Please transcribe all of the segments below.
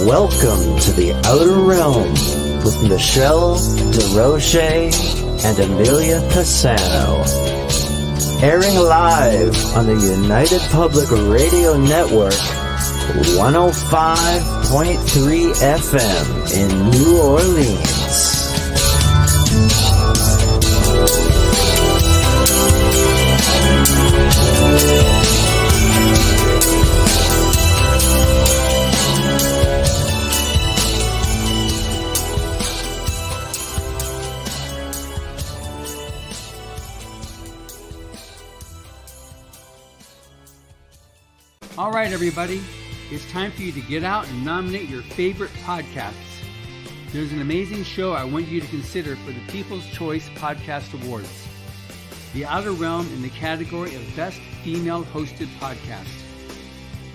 Welcome to the Outer Realm with Michelle, Desrochers and Amelia Pisano. Airing live on the United Public Radio Network, 105.3 FM in New Orleans. All right, everybody, it's time for you to get out and nominate your favorite podcasts. There's an amazing show I want you to consider for the People's Choice Podcast Awards. The Outer Realm in the category of Best Female Hosted Podcast.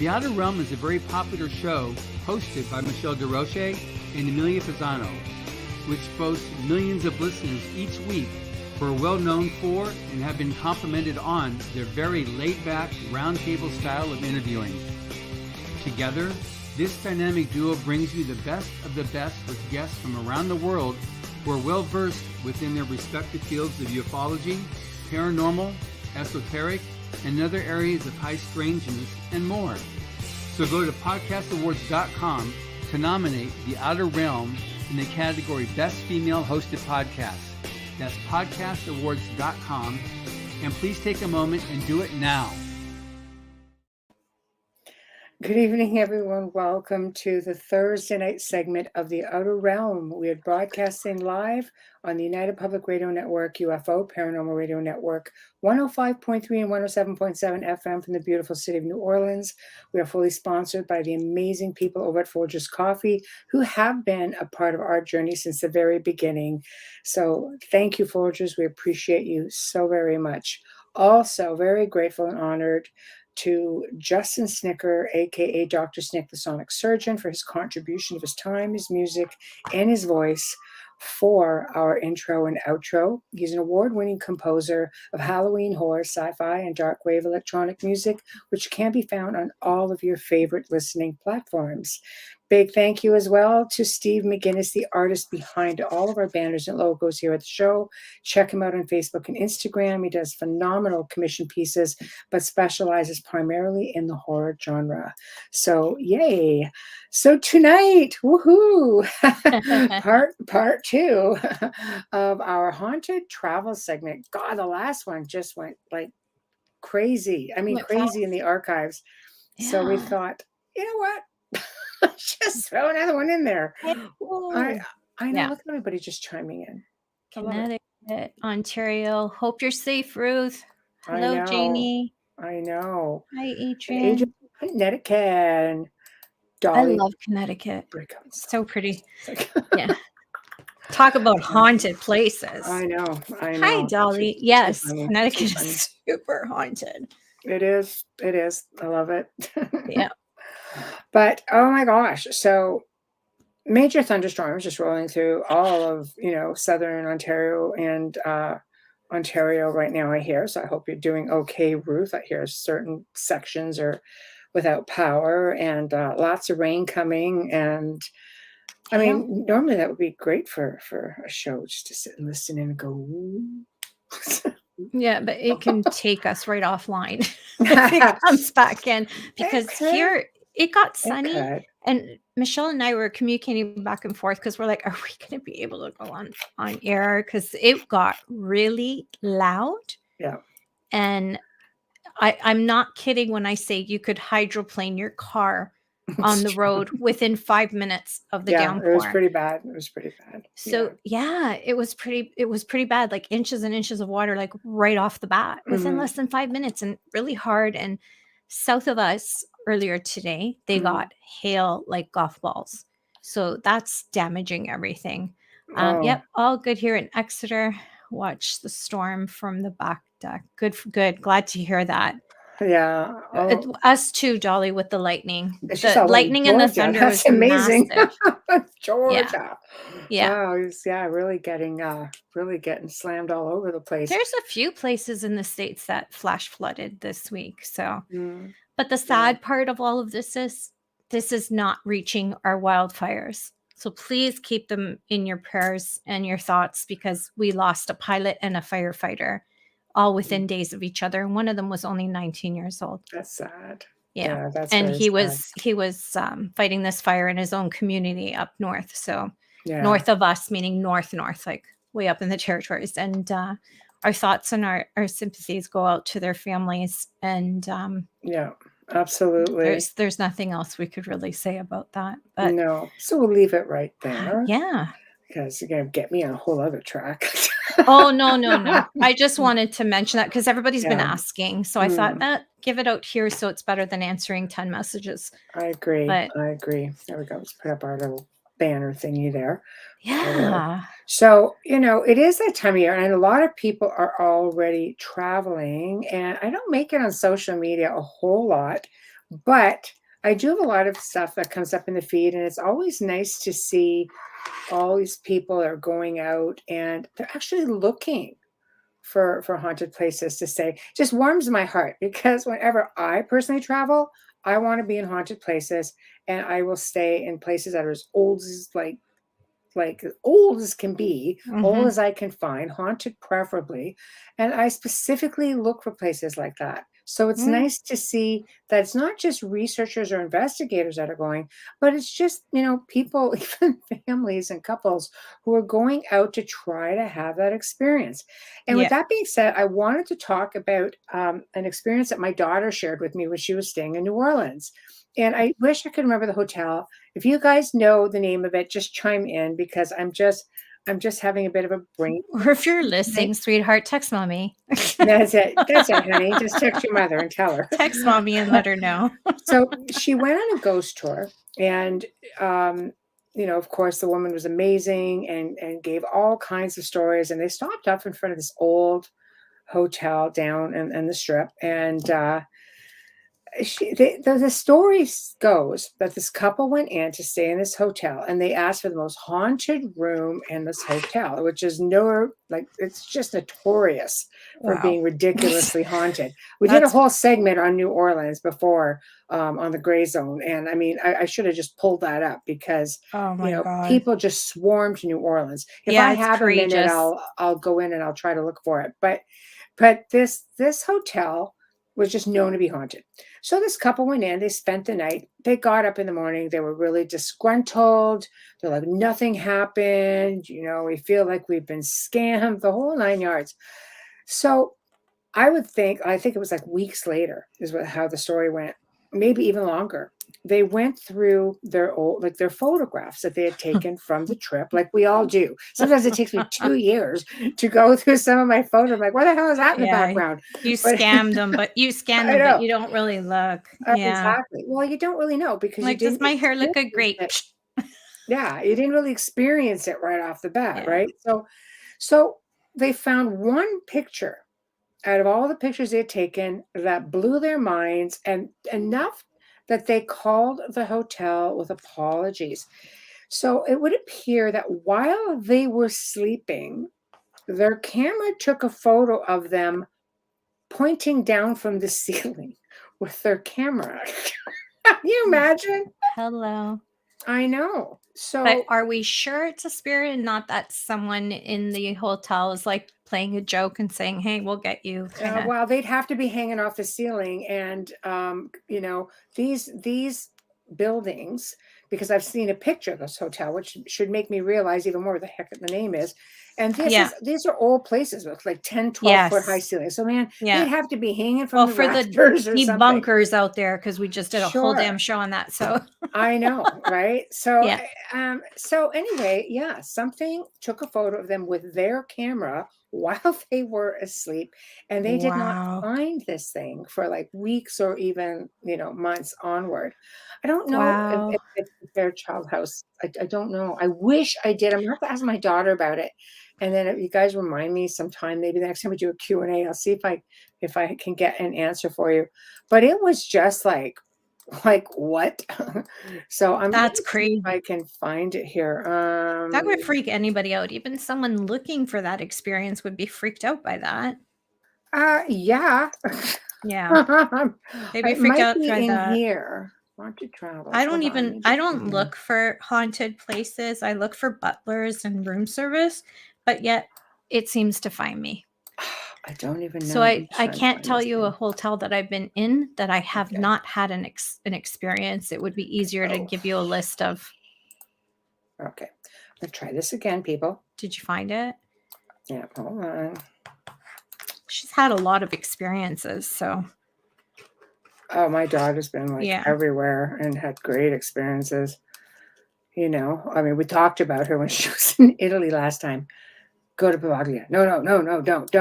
The Outer Realm is a very popular show hosted by Michelle Desrochers and Amelia Pisano, which boasts millions of listeners each week who are well known for and have been complimented on their very laid-back, roundtable style of interviewing. Together, this dynamic duo brings you the best of the best with guests from around the world who are well-versed within their respective fields of ufology, paranormal, esoteric, and other areas of high strangeness, and more. So go to podcastawards.com to nominate The Outer Realm in the category Best Female Hosted Podcast. That's podcastawards.com, and please take a moment and do it now. Good evening, everyone. Welcome to the Thursday night segment of The Outer Realm. We are broadcasting live on the United Public Radio Network, UFO Paranormal Radio Network, 105.3 and 107.7 FM from the beautiful city of New Orleans. We are fully sponsored by the amazing people over at Folgers Coffee, who have been a part of our journey since the very beginning. So thank you, Folgers. We appreciate you so very much. Also, very grateful and honored to Justin Snicker, aka Dr. Snick, the Sonic Surgeon, for his contribution of his time, his music, and his voice for our intro and outro. He's an award-winning composer of Halloween horror, sci-fi, and dark wave electronic music, which can be found on all of your favorite listening platforms. Big thank you as well to Steve McGinnis, the artist behind all of our banners and logos here at the show. Check him out on Facebook and Instagram. He does phenomenal commission pieces, but specializes primarily in the horror genre. So yay. So tonight, woohoo, part two of our haunted travel segment. God, the last one just went like crazy. I mean, crazy in the archives. Yeah. So we thought, you know what? Just throw another one in there. I know. Yeah. Look at everybody just chiming in. Connecticut, Ontario. Hope you're safe, Ruth. Hello, Jamie. I know. Hi, Adrian. Connecticut. Dolly. I love Connecticut. So pretty. Yeah. Talk about haunted places. I know. Hi, Dolly. Yes, Connecticut is super haunted. It is. I love it. Yeah. But oh my gosh, so major thunderstorms just rolling through all of southern Ontario and Ontario right now, I hear. So I hope you're doing okay, Ruth. I hear certain sections are without power and lots of rain coming. And I mean, normally that would be great for a show, just to sit and listen and go. Yeah, but it can take us right offline if it comes back in, because here it got sunny, and Michelle and I were communicating back and forth because we're like, are we going to be able to go on air? Because it got really loud. Yeah. And I'm not kidding when I say you could hydroplane your car on the road within 5 minutes of the downpour. It was pretty bad. So it was pretty bad, like inches and inches of water, like right off the bat within less than 5 minutes, and really hard. And south of us earlier today, they got hail like golf balls. So that's damaging everything. Yep. All good here in Exeter. Watch the storm from the back deck. Good. Glad to hear that. Yeah. Us too, Dolly, with the lightning. The lightning and the thunder was amazing. Georgia. Yeah. Wow, really getting slammed all over the place. There's a few places in the States that flash flooded this week. So, but the sad part of all of this is this is not reaching our wildfires. So please keep them in your prayers and your thoughts, because we lost a pilot and a firefighter all within days of each other. And one of them was only 19 years old. That's sad. Yeah. That's And very he was fighting this fire in his own community up north. So sad. north of us, meaning north, like way up in the territories. And our thoughts and our sympathies go out to their families. And Yeah, absolutely. there's nothing else we could really say about that. But No. So we'll leave it right there. yeah. Because you're going to get me on a whole other track. Oh, no. I just wanted to mention that because everybody's been Yeah. asking. So I thought give it out here so it's better than answering 10 messages. I agree. But I agree. There we go. Let's put up our little banner thingy there. yeah. So, it is that time of year, and a lot of people are already traveling, and I don't make it on social media a whole lot, but I do have a lot of stuff that comes up in the feed, and it's always nice to see all these people are going out and they're actually looking for haunted places to stay. Just warms my heart, because whenever I personally travel, I want to be in haunted places, and I will stay in places that are as old as old as can be, old as I can find, haunted preferably. And I specifically look for places like that. So it's nice to see that it's not just researchers or investigators that are going, but it's just, people, even families and couples who are going out to try to have that experience. And with that being said, I wanted to talk about an experience that my daughter shared with me when she was staying in New Orleans. And I wish I could remember the hotel. If you guys know the name of it, just chime in, because I'm just having a bit of a brain. Or if you're listening, sweetheart, text mommy. That's it, honey. Just text your mother and tell her. Text mommy and let her know. So she went on a ghost tour, and of course, the woman was amazing and gave all kinds of stories. And they stopped up in front of this old hotel down in the Strip, and the story goes that this couple went in to stay in this hotel, and they asked for the most haunted room in this hotel, which is it's just notorious for being ridiculously haunted. We did a whole segment on New Orleans before on the gray zone, and I mean, I should have just pulled that up, because God, people just swarm to New Orleans. If I have a minute, I'll go in and I'll try to look for it. But this hotel was just known to be haunted. So this couple went in, they spent the night, they got up in the morning, they were really disgruntled. They're like, nothing happened. We feel like we've been scammed, the whole 9 yards. So I think it was like weeks later is how the story went, maybe even longer. They went through their their photographs that they had taken from the trip, like we all do. Sometimes it takes me 2 years to go through some of my photos. I'm like, what the hell is that in the background? You scanned them, but you don't really look. Exactly. Well, you don't really know, because like, does my hair look good? Great. Yeah, you didn't really experience it right off the bat, right? So they found one picture out of all the pictures they had taken that blew their minds, and enough that they called the hotel with apologies. So it would appear that while they were sleeping, their camera took a photo of them pointing down from the ceiling with their camera. Can you imagine? Hello. I know. So, but are we sure it's a spirit and not that someone in the hotel is like playing a joke and saying, hey, we'll get you? Well, they'd have to be hanging off the ceiling. And, these buildings, because I've seen a picture of this hotel, which should make me realize even more what the heck the name is. And these are old places with like 10, 12 foot high ceilings. So, man, they'd have to be hanging from the rafters or something. Bunkers out there, because we just did a whole damn show on that. So I know, right? So, so anyway, something took a photo of them with their camera while they were asleep, and they did not find this thing for like weeks or even months onward. I don't know if it's a Fairchild House. I don't know. I wish I did. I'm gonna have to ask my daughter about it, and then if you guys remind me sometime, maybe the next time we do a Q&A, I'll see if I can get an answer for you. But it was just like what? So that's crazy. If I can find it here. That would freak anybody out. Even someone looking for that experience would be freaked out by that. Yeah. Yeah. They'd be freaked out by that. Here. Haunted travels. I don't Hold on, let even, me I just don't see here. look for haunted places. I look for butlers and room service, but yet it seems to find me. I don't even know. So I'm I trying to can't find tell this you a thing. hotel that I've been in that I have Okay. not had an experience. It would be easier to Oh. give you a list of. Okay. I'm going to try this again, people. Did you find it? Yeah, hold on. She's had a lot of experiences, so. Oh, my daughter's been like Yeah. everywhere and had great experiences. You know, I mean, we talked about her when she was in Italy last time. Go to Bavaglia. No, don't.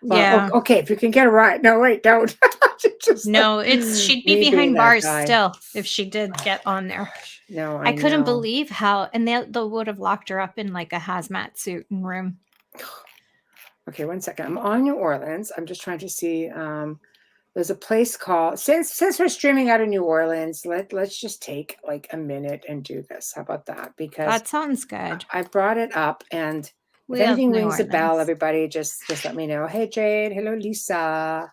Well, Yeah. okay, if you can get a ride. No, wait, don't. Just No, like she'd be me being behind that bars guy. still if she did get on there. No, I couldn't know. believe how, and they would have locked her up in like a hazmat suit and room. Okay, one second. I'm on New Orleans. I'm just trying to see. There's a place called, since we're streaming out of New Orleans, let's just take like a minute and do this. How about that? Because That sounds good. I brought it up, and We if love anything New rings a bell, Orleans. everybody just let me know. Hey Jade, hello Lisa.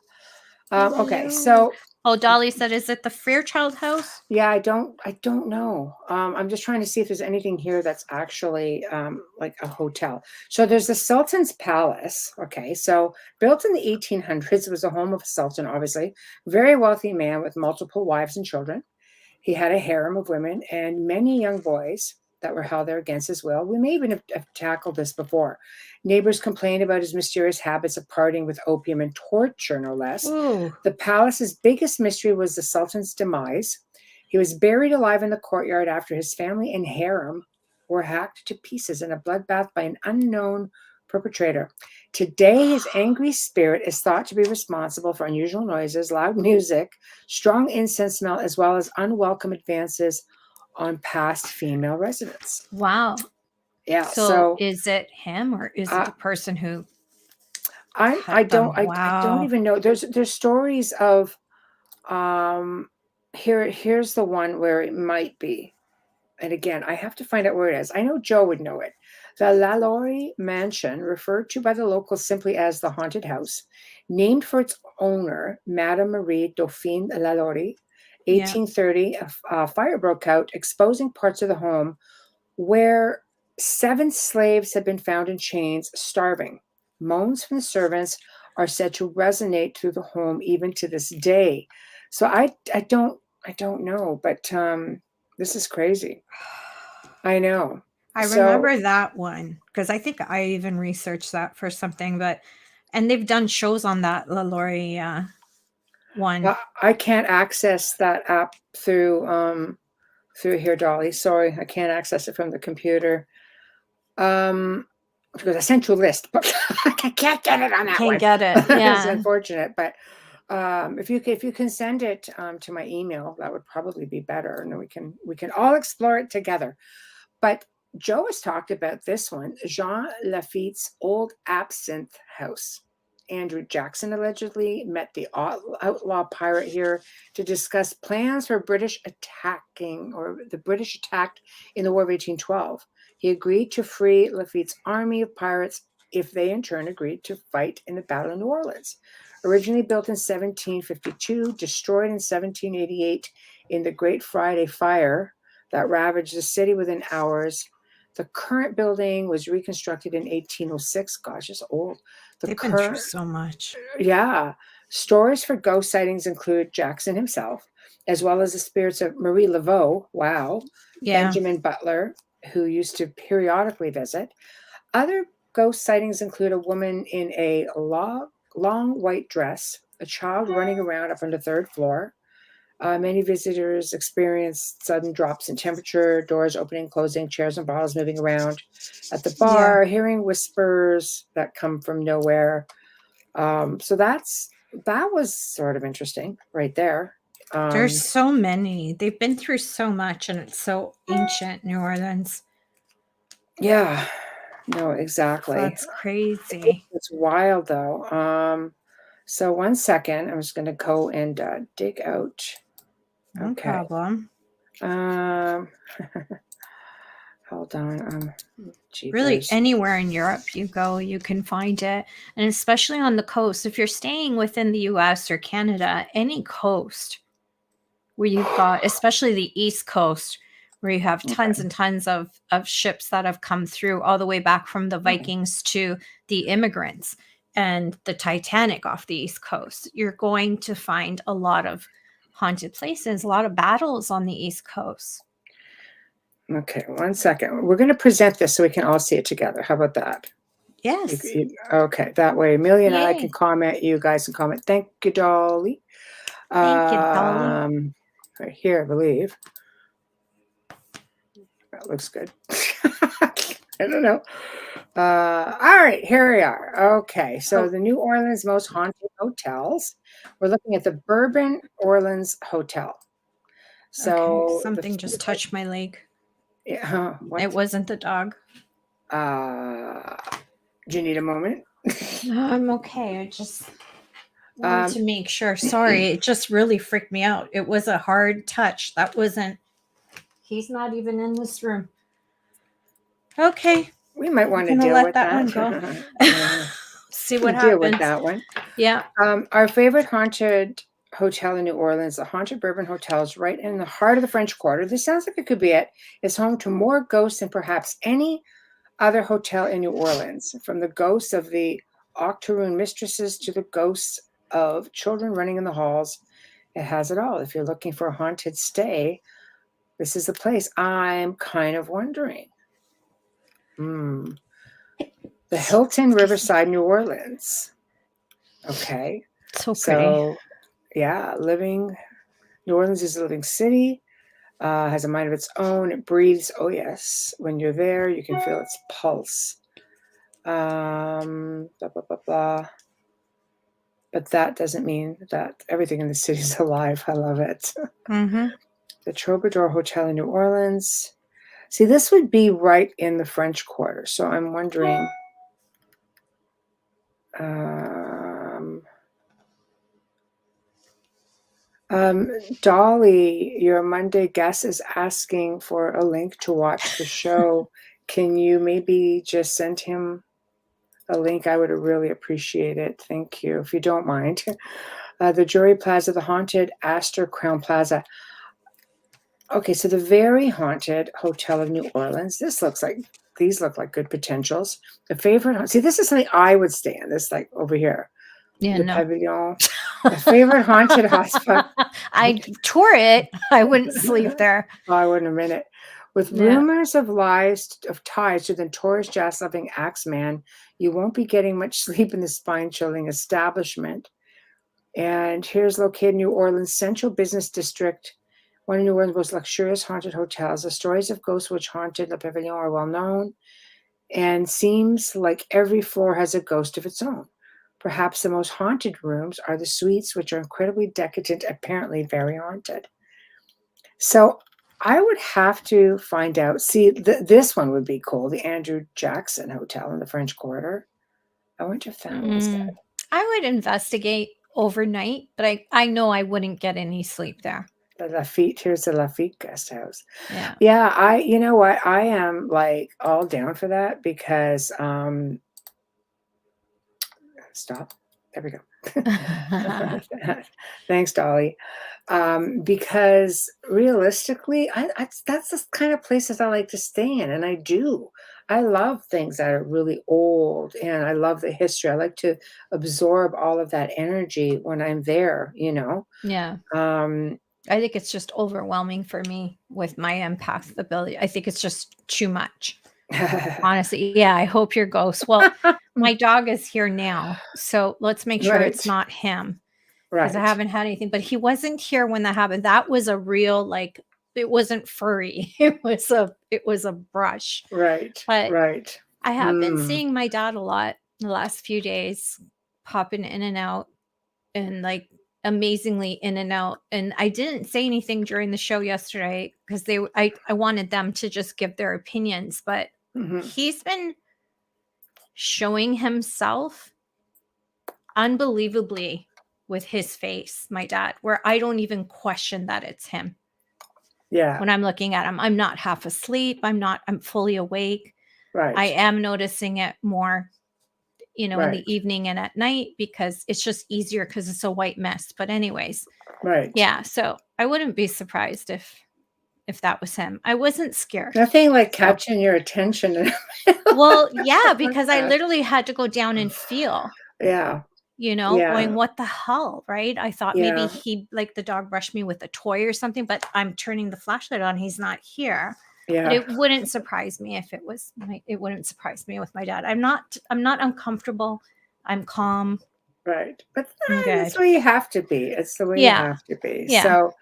Okay, Hello. so Oh, Dolly said, "Is it the Fairchild House?" yeah, I don't know. I'm just trying to see if there's anything here that's actually like a hotel. So there's the Sultan's Palace. Okay, so built in the 1800s, it was a home of a sultan, obviously, very wealthy man with multiple wives and children. He had a harem of women and many young boys that were held there against his will. We may even have tackled this before. Neighbors complained about his mysterious habits of partying with opium and torture, no less. Ooh. The palace's biggest mystery was the Sultan's demise. He was buried alive in the courtyard after his family and harem were hacked to pieces in a bloodbath by an unknown perpetrator. Today, his angry spirit is thought to be responsible for unusual noises, loud music, strong incense smell, as well as unwelcome advances on past female residents. Wow. Yeah. So is it him or is it the person who? I don't even know. There's stories of here's the one where it might be. And again, I have to find out where it is. I know Joe would know it. The Lalaurie Mansion, referred to by the locals simply as the Haunted House, named for its owner, Madame Marie Dauphine Lalaurie. 1830, a fire broke out, exposing parts of the home where 7 slaves had been found in chains, starving. Moans from the servants are said to resonate through the home even to this day. So I don't know, but this is crazy. I know. I remember that one because I think I even researched that for something, and they've done shows on that Lalaurie one. Well, I can't access that app through here, Dolly. Sorry, I can't access it from the computer. Because I sent you a list, but I can't get it on that one. Can't get it. Yeah, it's unfortunate. But if you can send it to my email, that would probably be better, and then we can all explore it together. But Joe has talked about this one, Jean Lafitte's old absinthe house. Andrew Jackson allegedly met the outlaw pirate here to discuss plans for the British attacked in the War of 1812. He agreed to free Lafitte's army of pirates if they in turn agreed to fight in the Battle of New Orleans. Originally built in 1752, destroyed in 1788 in the Great Friday Fire that ravaged the city within hours. The current building was reconstructed in 1806. Gosh, it's old. They've been through so much. Yeah. Stories for ghost sightings include Jackson himself, as well as the spirits of Marie Laveau. Wow. Yeah. Benjamin Butler, who used to periodically visit. Other ghost sightings include a woman in a long white dress, a child running around up on the 3rd floor. Many visitors experience sudden drops in temperature, doors opening, closing, chairs and bottles moving around at the bar, hearing whispers that come from nowhere. So that was sort of interesting right there. There's so many. They've been through so much, and it's so ancient, New Orleans. Yeah, no, exactly. That's crazy. It's wild, though. So one second, I'm just going to go and dig out. No problem. Hold on. Really, anywhere in Europe you go, you can find it. And especially on the coast. If you're staying within the US or Canada, any coast, where you've got, especially the East Coast, where you have tons and tons of ships that have come through all the way back from the Vikings to the immigrants and the Titanic off the East Coast. You're going to find a lot of haunted places, a lot of battles on the East Coast. Okay, 1 second. We're going to present this so we can all see it together. How about that? Yes. Okay, that way Amelia and I Yay. can comment. You guys can comment. Thank you, Dolly. Thank you, Dolly. Right here, I believe. That looks good. I don't know. All right, here we are. Okay, so the New Orleans most haunted hotels. We're looking at the Bourbon Orleans Hotel. So okay, something just touched my leg. Yeah, it wasn't the dog. Do you need a moment? No, I'm okay. I just wanted to make sure. Sorry, it just really freaked me out. It was a hard touch. That wasn't. He's not even in this room. Okay. We might want to deal with that one go. See what happens. Deal with that one. Yeah. Our favorite haunted hotel in New Orleans, the Haunted Bourbon Hotel, is right in the heart of the French Quarter. This sounds like it could be it. It's home to more ghosts than perhaps any other hotel in New Orleans, from the ghosts of the octoroon mistresses to the ghosts of children running in the halls. It has it all. If you're looking for a haunted stay, this is the place. I'm kind of wondering. The Hilton Riverside, New Orleans. Okay. So pretty. Yeah, New Orleans is a living city, has a mind of its own. It breathes. Oh, yes. When you're there, you can feel its pulse. Blah, blah, blah, blah. But that doesn't mean that everything in the city is alive. I love it. The Troubadour Hotel in New Orleans. See, this would be right in the French Quarter. So I'm wondering. Dolly, your Monday guest is asking for a link to watch the show. Can you maybe just send him a link? I would really appreciate it. Thank you, if you don't mind. The Jury Plaza, the haunted Astor Crown Plaza. Okay, so the very haunted Hotel of New Orleans. These look like good potentials. The favorite, see, this is something I would stay in. This, like over here. Yeah, the Pavilion. The favorite haunted hotspot. I tour it. I wouldn't sleep there. Oh, I wouldn't a minute. With rumors of ties to the notorious jazz-loving Axeman, you won't be getting much sleep in the spine-chilling establishment. And here's located New Orleans Central Business District, one of New Orleans' most luxurious haunted hotels. The stories of ghosts which haunted Le Pavilion are well known, and seems like every floor has a ghost of its own. Perhaps the most haunted rooms are the suites, which are incredibly decadent, apparently very haunted. So I would have to find out. See, this one would be cool. The Andrew Jackson Hotel in the French Quarter. I wonder if that was good. I would investigate overnight, but I know I wouldn't get any sleep there. The Lafitte, here's the Lafitte guest house. Yeah. You know what? I am like all down for that because, stop. There we go. Thanks, Dolly. Because realistically, that's the kind of places I like to stay in, and I do. I love things that are really old, and I love the history. I like to absorb all of that energy when I'm there, you know? Yeah. I think it's just overwhelming for me with my empath ability. I think it's just too much. Honestly, yeah, I hope your ghost. Well, my dog is here now, so let's make sure it's not him. Because I haven't had anything, but he wasn't here when that happened. That was a real, like, it wasn't furry. It was a brush. Right. But right. I have been seeing my dad a lot the last few days, popping in and out, and like amazingly in and out. And I didn't say anything during the show yesterday because I wanted them to just give their opinions, but he's been showing himself unbelievably with his face, my dad, where I don't even question that it's him. Yeah. When I'm looking at him, I'm not half asleep. I'm fully awake. Right. I am noticing it more. in Right. the evening and at night, because it's just easier because it's a white mist. But anyways, Right. yeah. So I wouldn't be surprised if that was him. I wasn't scared. Nothing like So, catching your attention. well, yeah, because I that. literally had to go down and feel, Yeah. going, Yeah. what the hell, right? I thought maybe Yeah. he, like, the dog brushed me with a toy or something, but I'm turning the flashlight on. He's not here. But Yeah. it wouldn't surprise me if it wouldn't surprise me with my dad. I'm not uncomfortable. I'm calm. Right. But I'm that's good. the way you have to be. It's the way you Yeah. have to be. Yeah. So,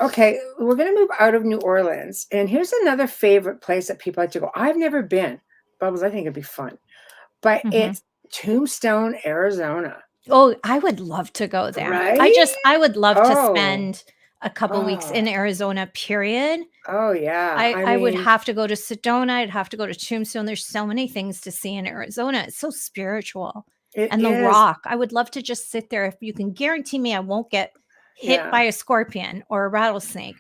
okay, we're going to move out of New Orleans. And here's another favorite place that people like to go. I've never been. Bubbles, I think it'd be fun. But Mhm. it's Tombstone, Arizona. Oh, I would love to go there. Right? I would love to Oh. spend a couple weeks in Arizona, period. Oh, yeah. I would have to go to Sedona. I'd have to go to Tombstone. There's so many things to see in Arizona. It's so spiritual. It And the is. Rock. I would love to just sit there. If you can guarantee me I won't get hit Yeah. by a scorpion or a rattlesnake,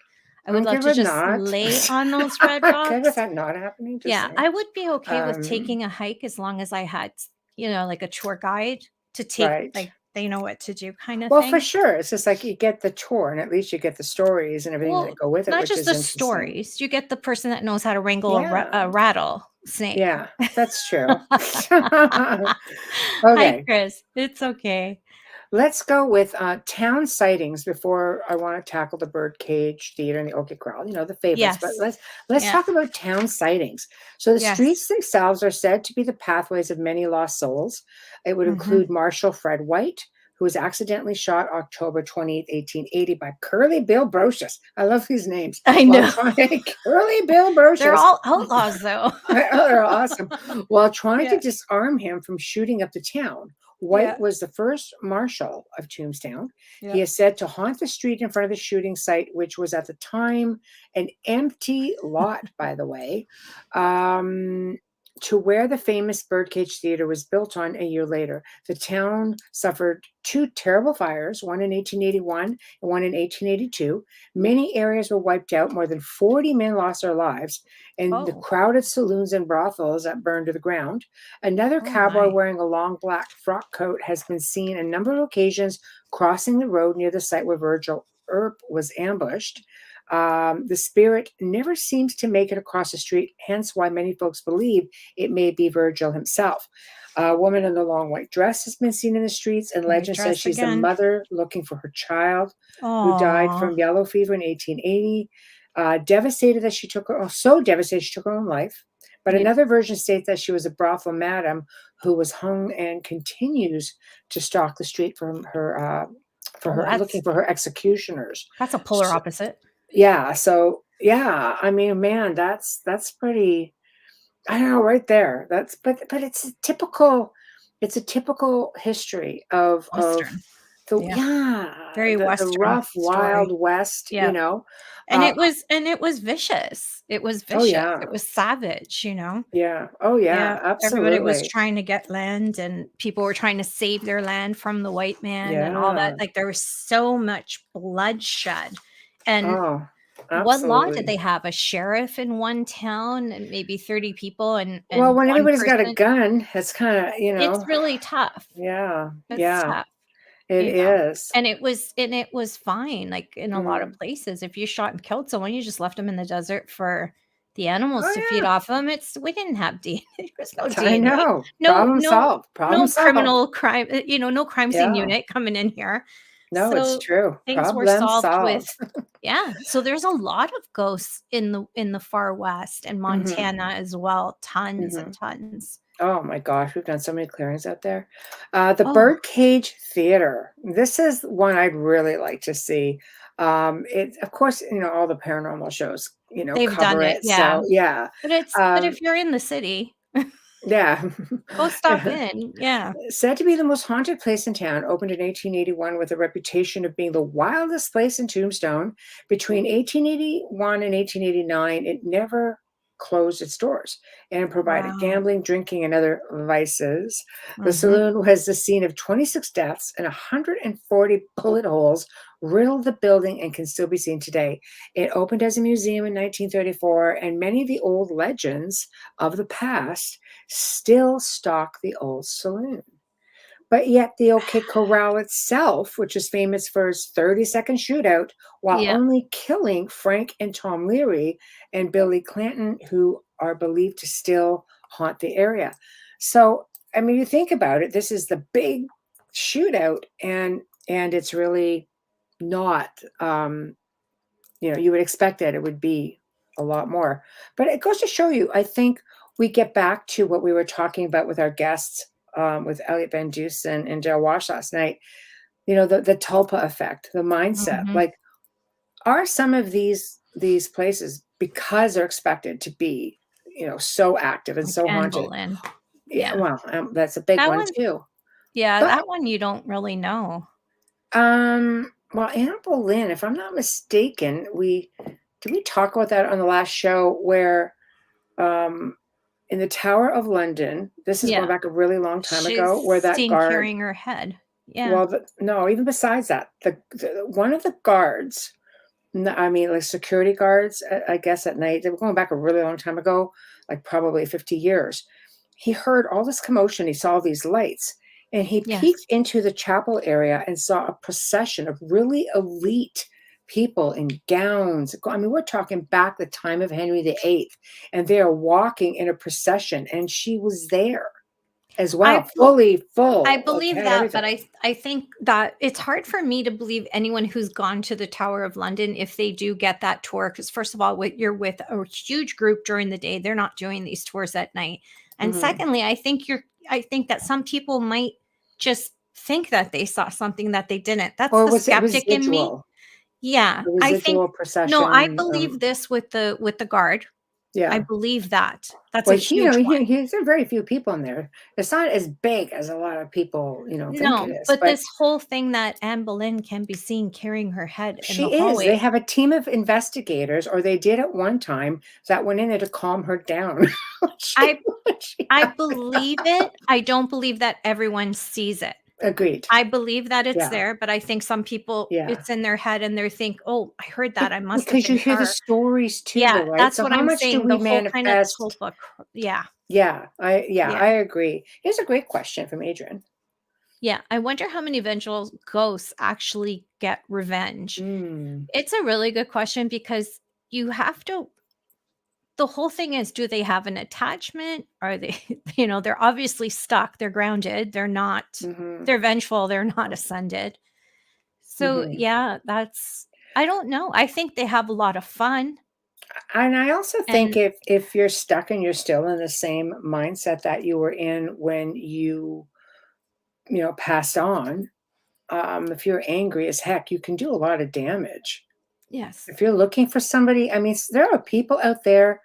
I would I'm love good to with just not. lay on those red I'm good with rocks. that not happening. Just Yeah, saying. I would be okay with Um, taking a hike as long as I had, like a tour guide to take, Right. like, they know what to do kind of Well, thing. for sure. It's just like you get the tour, and at least you get the stories and everything that go with it, not which just is the interesting. stories. You get the person that knows how to wrangle a Yeah. rattlesnake. Yeah, that's true. Hi, Okay, Chris. It's okay. let's go with town sightings before I want to tackle the Birdcage Theater and the Orchid Corral. You know, the favorites. But Yes. let's Yeah. talk about town sightings. So the Yes. streets themselves are said to be the pathways of many lost souls. It would Mhm. include Marshal Fred White, who was accidentally shot October 28th, 1880 by Curly Bill Brocious. I love these names. I While know. Curly Bill Brocious. They're all outlaws, though. They're awesome. While trying Yeah. to disarm him from shooting up the town, White Yeah. was the first marshal of Tombstown. Yeah. He is said to haunt the street in front of the shooting site, which was at the time an empty lot, by the way, to where the famous Birdcage Theater was built on a year later. The town suffered two terrible fires, one in 1881 and one in 1882. Many areas were wiped out. More than 40 men lost their lives, and the Oh. crowded saloons and brothels that burned to the ground. Another Oh, cowboy my. wearing a long black frock coat has been seen a number of occasions crossing the road near the site where Virgil Earp was ambushed. The spirit never seems to make it across the street, hence why many folks believe it may be Virgil himself. A woman in the long white dress has been seen in the streets, and White legend says dress she's the again. mother looking for her child who died Aw. from yellow fever in 1880. Devastated that she took her own life. But Yeah. another version states that she was a brothel madam who was hung and continues to stalk the street from her looking for her executioners. That's a polar So, opposite. yeah. So yeah, I mean, man, that's pretty. I don't know, right there. But it's a typical history of Western. the Very the Western rough, story. wild West, Yeah. you know. And Uh, it was vicious. It was oh vicious. yeah, It was savage, you know? yeah, oh Yeah. yeah, Everybody was absolutely, trying to get land, and people were trying to save their land from the white man and all yeah. that. Like, there was so much bloodshed. And Oh, what law did absolutely. they have? A sheriff in one town and maybe 30 people and Well, when one everybody's got a person? gun, it's kind of It's really tough. yeah, It's yeah, tough. it You know, is. and it was fine, like, in a lot of Mm. places. If you shot and killed someone, you just left them in the desert for the animals Oh to feed yeah, off them. We didn't have DNA. There was no I DNA. know. No Problem no solved. Problem no solved. criminal crime, no crime scene Yeah. unit coming in here. No, it's So, true. things were Problem solved with. solved. Yeah, so there's a lot of ghosts in the far west and Mhm, Montana as well, tons and mhm. tons. Oh my gosh, we've done so many clearings out there. The Oh, Birdcage Theater. This is one I'd really like to see. It, of course, all the paranormal shows, they've done cover it, it. yeah. So yeah, But um, if you're in the city, yeah. go stop in, yeah. Said to be the most haunted place in town, opened in 1881 with a reputation of being the wildest place in Tombstone. Between 1881 and 1889, it never closed its doors and provided Wow. gambling, drinking, and other vices. The Mhm. saloon was the scene of 26 deaths, and 140 bullet holes riddled the building and can still be seen today. It opened as a museum in 1934, and many of the old legends of the past still stalk the old saloon. But yet the OK Corral itself, which is famous for its 30-second shootout, while Yeah. only killing Frank and Tom Leary and Billy Clanton, who are believed to still haunt the area. So, I mean, you think about it, this is the big shootout, and it's really not, you would expect that it would be a lot more. But it goes to show you, I think we get back to what we were talking about with our guests, with Elliot Van Dusen and Joe Wash last night, the tulpa effect, the mindset. Mhm. Like, are some of these places, because they're expected to be, so active and Like so Anne haunted? Boleyn. Yeah, Yeah. well, that's a big That one one's too. yeah, But that one you don't really know. well, Anne Boleyn, if I'm not mistaken, did we talk about that on the last show where um in the Tower of London, this is going Yeah. back a really long time She's ago, where that seen guard, carrying her head. Yeah. well, no, even besides that, one of the guards, I mean, like security guards, I guess at night, they were going back a really long time ago, like probably 50 years. He heard all this commotion. He saw these lights, and he Yes. peeked into the chapel area and saw a procession of really elite people in gowns. I mean, we're talking back the time of Henry VIII, and they are walking in a procession, and she was there as I well, bel fully I full, like believe had that, but everything. I think that it's hard for me to believe anyone who's gone to the Tower of London, if they do get that tour, because first of all, you're with a huge group during the day. They're not doing these tours at night. And Mhm. secondly, I think that some people might just think that they saw something that they didn't. That's Or the was it skeptic in me. residual? Yeah, A I think residual no, I procession. believe this with the guard. I Yeah. believe that. That's a Well, huge one. there are very few people in there. It's not as big as a lot of people, think it No, is, but but this whole thing that Anne Boleyn can be seen carrying her head in the she is. They hallway. have a team of investigators, or they did at one time, that went in there to calm her down. She I she I believe it. I don't believe that everyone sees it. agreed. I believe that it's Yeah, there, but I think some people, yeah. it's in their head and they think, "Oh, I heard that. Be I must have because you been hear the her." stories too, Yeah, though, right? that's So what how I'm much do saying, we the whole kind of manifest? tulpa yeah, Yeah, yeah, I agree. Here's a great question from Adrian. yeah. I wonder how many vengeful ghosts actually get revenge. Mm, It's a really good question because you have to the whole thing is, do they have an attachment? Are they they're obviously stuck, they're grounded, mhm, they're vengeful, they're not ascended. So, mhm. yeah, that's I don't know. I think they have a lot of fun And I also think and if you're stuck and you're still in the same mindset that you were in when you passed on, if you're angry as heck, you can do a lot of damage. yes. If you're looking for somebody, I mean, there are people out there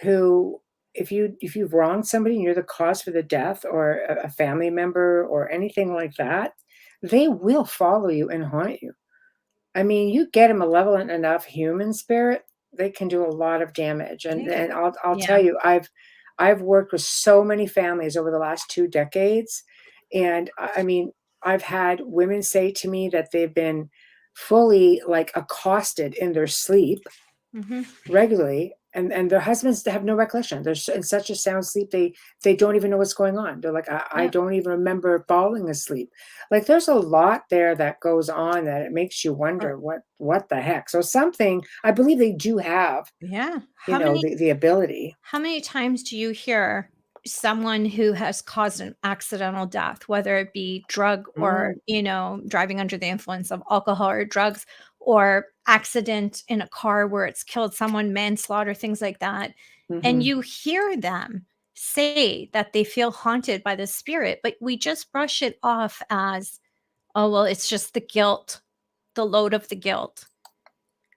who, if you've wronged somebody and you're the cause for the death, or a family member or anything like that, they will follow you and haunt you. I mean, you get a malevolent enough human spirit, they can do a lot of damage. And They can I'll yeah. tell you, I've worked with so many families over the last 2 decades, and I mean, I've had women say to me that they've been fully, like, accosted in their sleep Mhm. regularly, and their husbands have no recollection. They're in such a sound sleep, they don't even know what's going on. They're like, I Yep. don't even remember falling asleep. Like, there's a lot there that goes on that it makes you Or wonder what the heck. So something, I believe they do have, yeah. How the ability. many times do you hear someone who has caused an accidental death, whether it be drug or, Mm, driving under the influence of alcohol or drugs, or accident in a car where it's killed someone, manslaughter, things like that. And mhm, you hear them say that they feel haunted by the spirit, but we just brush it off as, oh, well, it's just the guilt, the load of the guilt,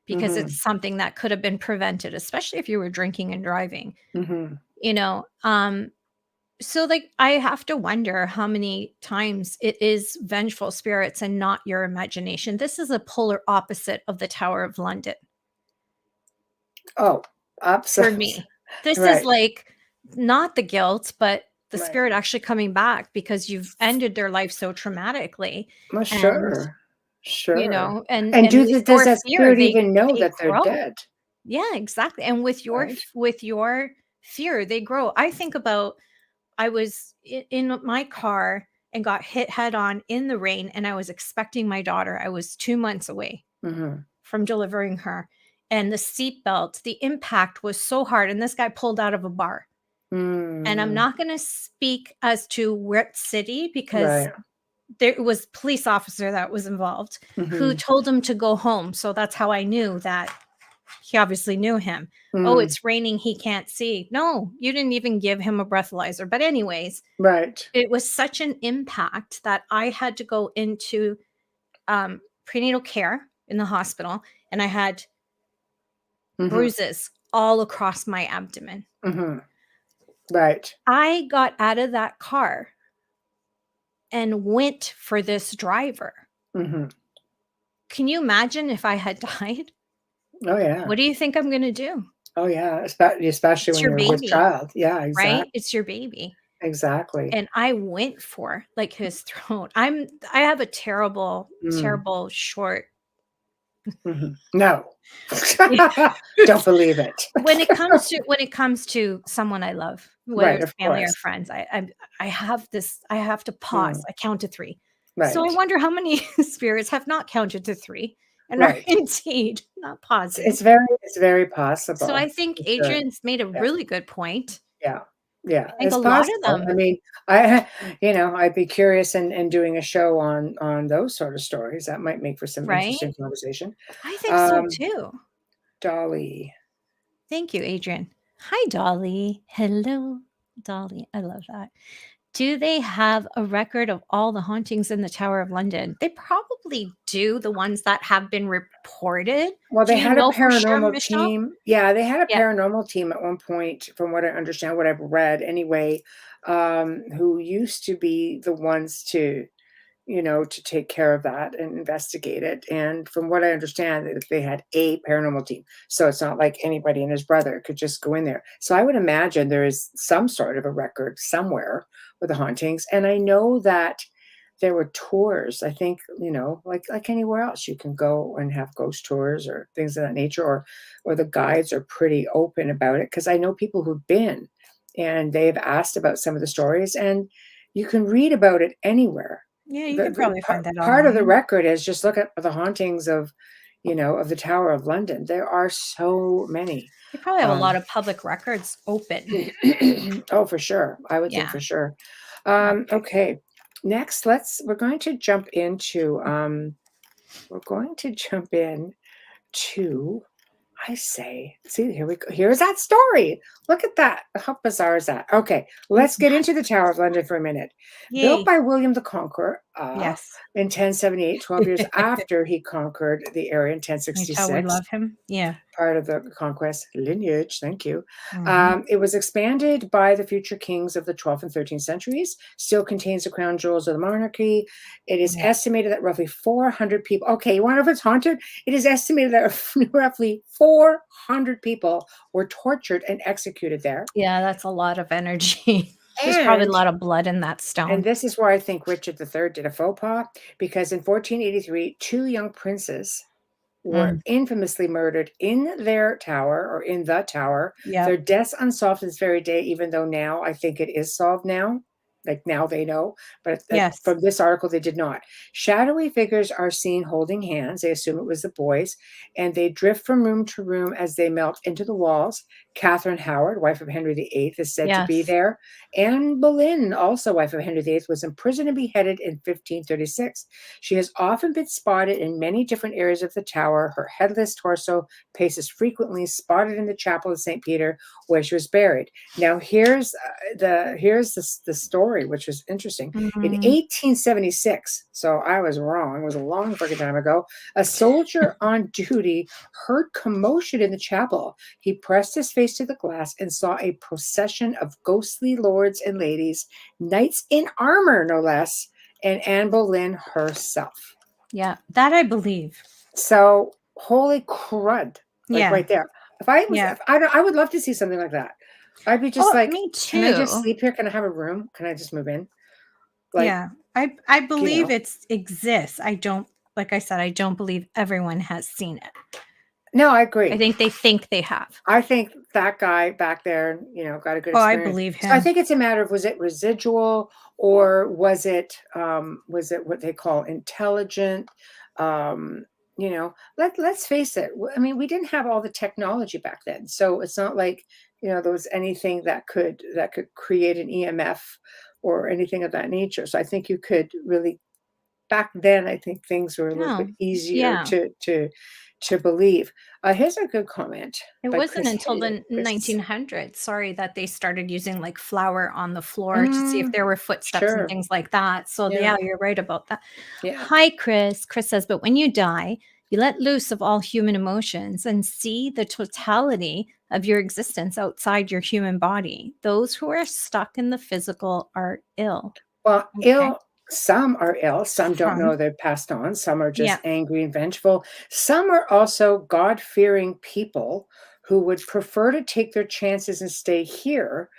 because mhm, it's something that could have been prevented, especially if you were drinking and driving. mhm. You know, so like I have to wonder how many times it is vengeful spirits and not your imagination. This is a polar opposite of the Tower of London Oh, for absolutely. me. This is Right. like not the guilt, but the Right. spirit actually coming back because you've ended their life so traumatically. Well, And, sure. Sure. and And with does your that fear, spirit even know they that they're grow. dead? Yeah, exactly. And Right? with your fear, they grow. I think about I was in my car and got hit head on in the rain, and I was expecting my daughter. I was 2 months away Mm-hmm. from delivering her. And the seatbelt, the impact was so hard. And this guy pulled out of a bar. And I'm Mm, not going to speak as to what city because right. there was police officer that was involved who Mm-hmm. told him to go home. So that's how I knew that he obviously knew him. Oh, Mm, it's raining. He can't see. No, you didn't even give him a breathalyzer. But, anyways, right. it was such an impact that I had to go into prenatal care in the hospital, and I had Mm-hmm. bruises all across my abdomen. Mm-hmm. Right. I got out of that car and went for this driver. Mm-hmm. Can you imagine if I had died? Oh, yeah. What do you think I'm going to do? Oh, yeah. Especially It's when your you're with baby, child. Yeah, right? exactly. It's your baby. Exactly. And I went for like his throat. I have a terrible, Mm, terrible short. mhm. No. Don't believe it. When it comes to someone I love, whether Right, it's of family or course. friends, I have this. I have to pause. Mm, I count to 3. So I right, wonder how many spirits have not counted to 3 and are right. indeed not pausing. It's very So I possible, think for sure. Adrian's made a Yeah, really good point. yeah, yeah, I think a it's lot of possible. them, I mean, I I'd be curious in doing a show on those sort of stories. That might make for some right? interesting conversation. I think so Um, too. Dolly. Thank you, Adrian. Hi, Dolly. Hello, Dolly. I love that. Do they have a record of all the hauntings in the Tower of London? They probably do, the ones that have been reported. Well, Do they you had a know for sure, paranormal Michelle? team. Yeah, they had a Yeah. paranormal team at one point, from what I understand, what I've read anyway, who used to be the ones to take care of that and investigate it. And from what I understand, they had a paranormal team. So it's not like anybody and his brother could just go in there. So I would imagine there is some sort of a record somewhere with the hauntings. And I know that there were tours. I think, like anywhere else, you can go and have ghost tours or things of that nature, or the guides are pretty open about it. Because I know people who've been and they've asked about some of the stories, and you can read about it anywhere. Yeah, you The, could the probably part, find that part of the online. record is just look at the hauntings of the Tower of London. There are so many. They probably have a lot Um, of public records open. oh, for sure. I would think Yeah. for sure. Okay. Okay. Next, we're going to jump into I say, see, here we go. Here's that story. Look at that. How bizarre is that? Okay, let's get into the Tower of London for a minute. Built Yay. by William the Conqueror Yes. in 1078, 12 years after he conquered the area in You tell we 1066. love him. Yeah. Part of the conquest lineage. Thank you. Mhm. It was expanded by the future kings of the 12th and 13th centuries. Still contains the crown jewels of the monarchy. It is Yeah. estimated that roughly 400 people. Okay, you want to know if it's haunted? It is estimated that roughly 400 people were tortured and executed there. Yeah, that's a lot of energy. There's probably a And lot of blood in that and stone. this is where I think Richard III did a faux pas, because in 1483, 2 young princes were Mm. infamously murdered in their tower, or in the tower. Their Yep. deaths unsolved to this very day, even though now I think it is solved now. Like now they know, but Yes. from this article they did not. Shadowy figures are seen holding hands. They assume it was the boys, and they drift from room to room as they melt into the walls. Catherine Howard, wife of Henry VIII, is said to be Yes. there. Anne Boleyn, also wife of Henry VIII, was imprisoned and beheaded in 1536. She has often been spotted in many different areas of the tower. Her headless torso paces frequently, spotted in the chapel of St. Peter, where she was buried. Now, here's the story, which was interesting. In Mhm. 1876, so I was wrong. It was a long freaking time ago. A soldier on duty heard commotion in the chapel. He pressed his face to the glass and saw a procession of ghostly lords and ladies, knights in armor, no less, and Anne Boleyn herself. Yeah, that I believe. So holy crud! Like Yeah. right there. If I was, Yeah. if I would love to see something like that. I'd be just Oh, like, me can I just too. sleep here? Can I have a room? Can I just move in? Like, Yeah. I you believe know, it exists. I don't, like I said, I don't believe everyone has seen it. no, I I agree. think they have. I think that guy back there, got a good Oh, I experience. believe So I him. think it's a matter of, was it residual, or was it what they call intelligent? Let's face it. I mean, we didn't have all the technology back then, so it's not like there was anything that could create an EMF or anything of that nature. So I think you could really, back then, I think things were a little bit No. easier Yeah. to believe. Here's a good comment It by wasn't Chris. until the Chris. 1900s, sorry, that they started using like flour on the floor to see if Mm, there were footsteps and sure. things like that. So, Yeah. yeah, you're right about that. Yeah. Hi, Chris. Chris says, but when you die, you let loose of all human emotions and see the totality of your existence outside your human body. Those who are stuck in the physical are ill. Well, Okay. some are ill, some don't Some. know they've passed on, some are just Yeah. angry and vengeful. Some are also God-fearing people who would prefer to take their chances and stay here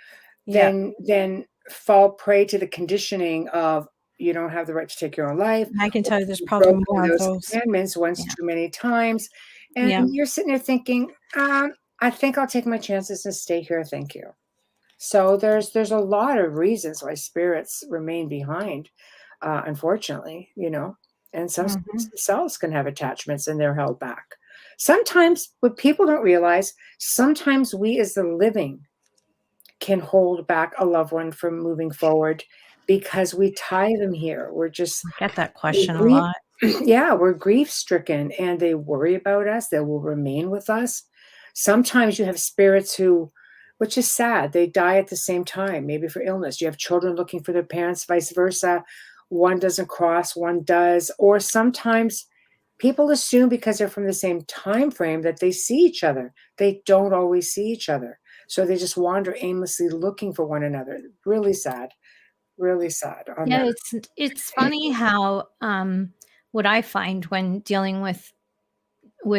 Yeah. than fall prey to the conditioning of, you don't have the right to take your own life, I can or tell you there's you've probably broken more of those those. commandments once Yeah. too many times. And Yeah. you're sitting there thinking, I think I'll take my chances and stay here. Thank you. So there's a lot of reasons why spirits remain behind, unfortunately, and some spirits Mhm. themselves can have attachments and they're held back. Sometimes, what people don't realize, sometimes we as the living can hold back a loved one from moving forward because we tie them here. I get that We question a grieve, lot. yeah, we're grief stricken and they worry about us. They will remain with us. Sometimes you have spirits who, which is sad, they die at the same time, maybe for illness. You have children looking for their parents, vice versa. One doesn't cross, one does. Or sometimes people assume because they're from the same time frame that they see each other. They don't always see each other. So they just wander aimlessly looking for one another. Really sad on Yeah, that. it's funny how what I find when dealing with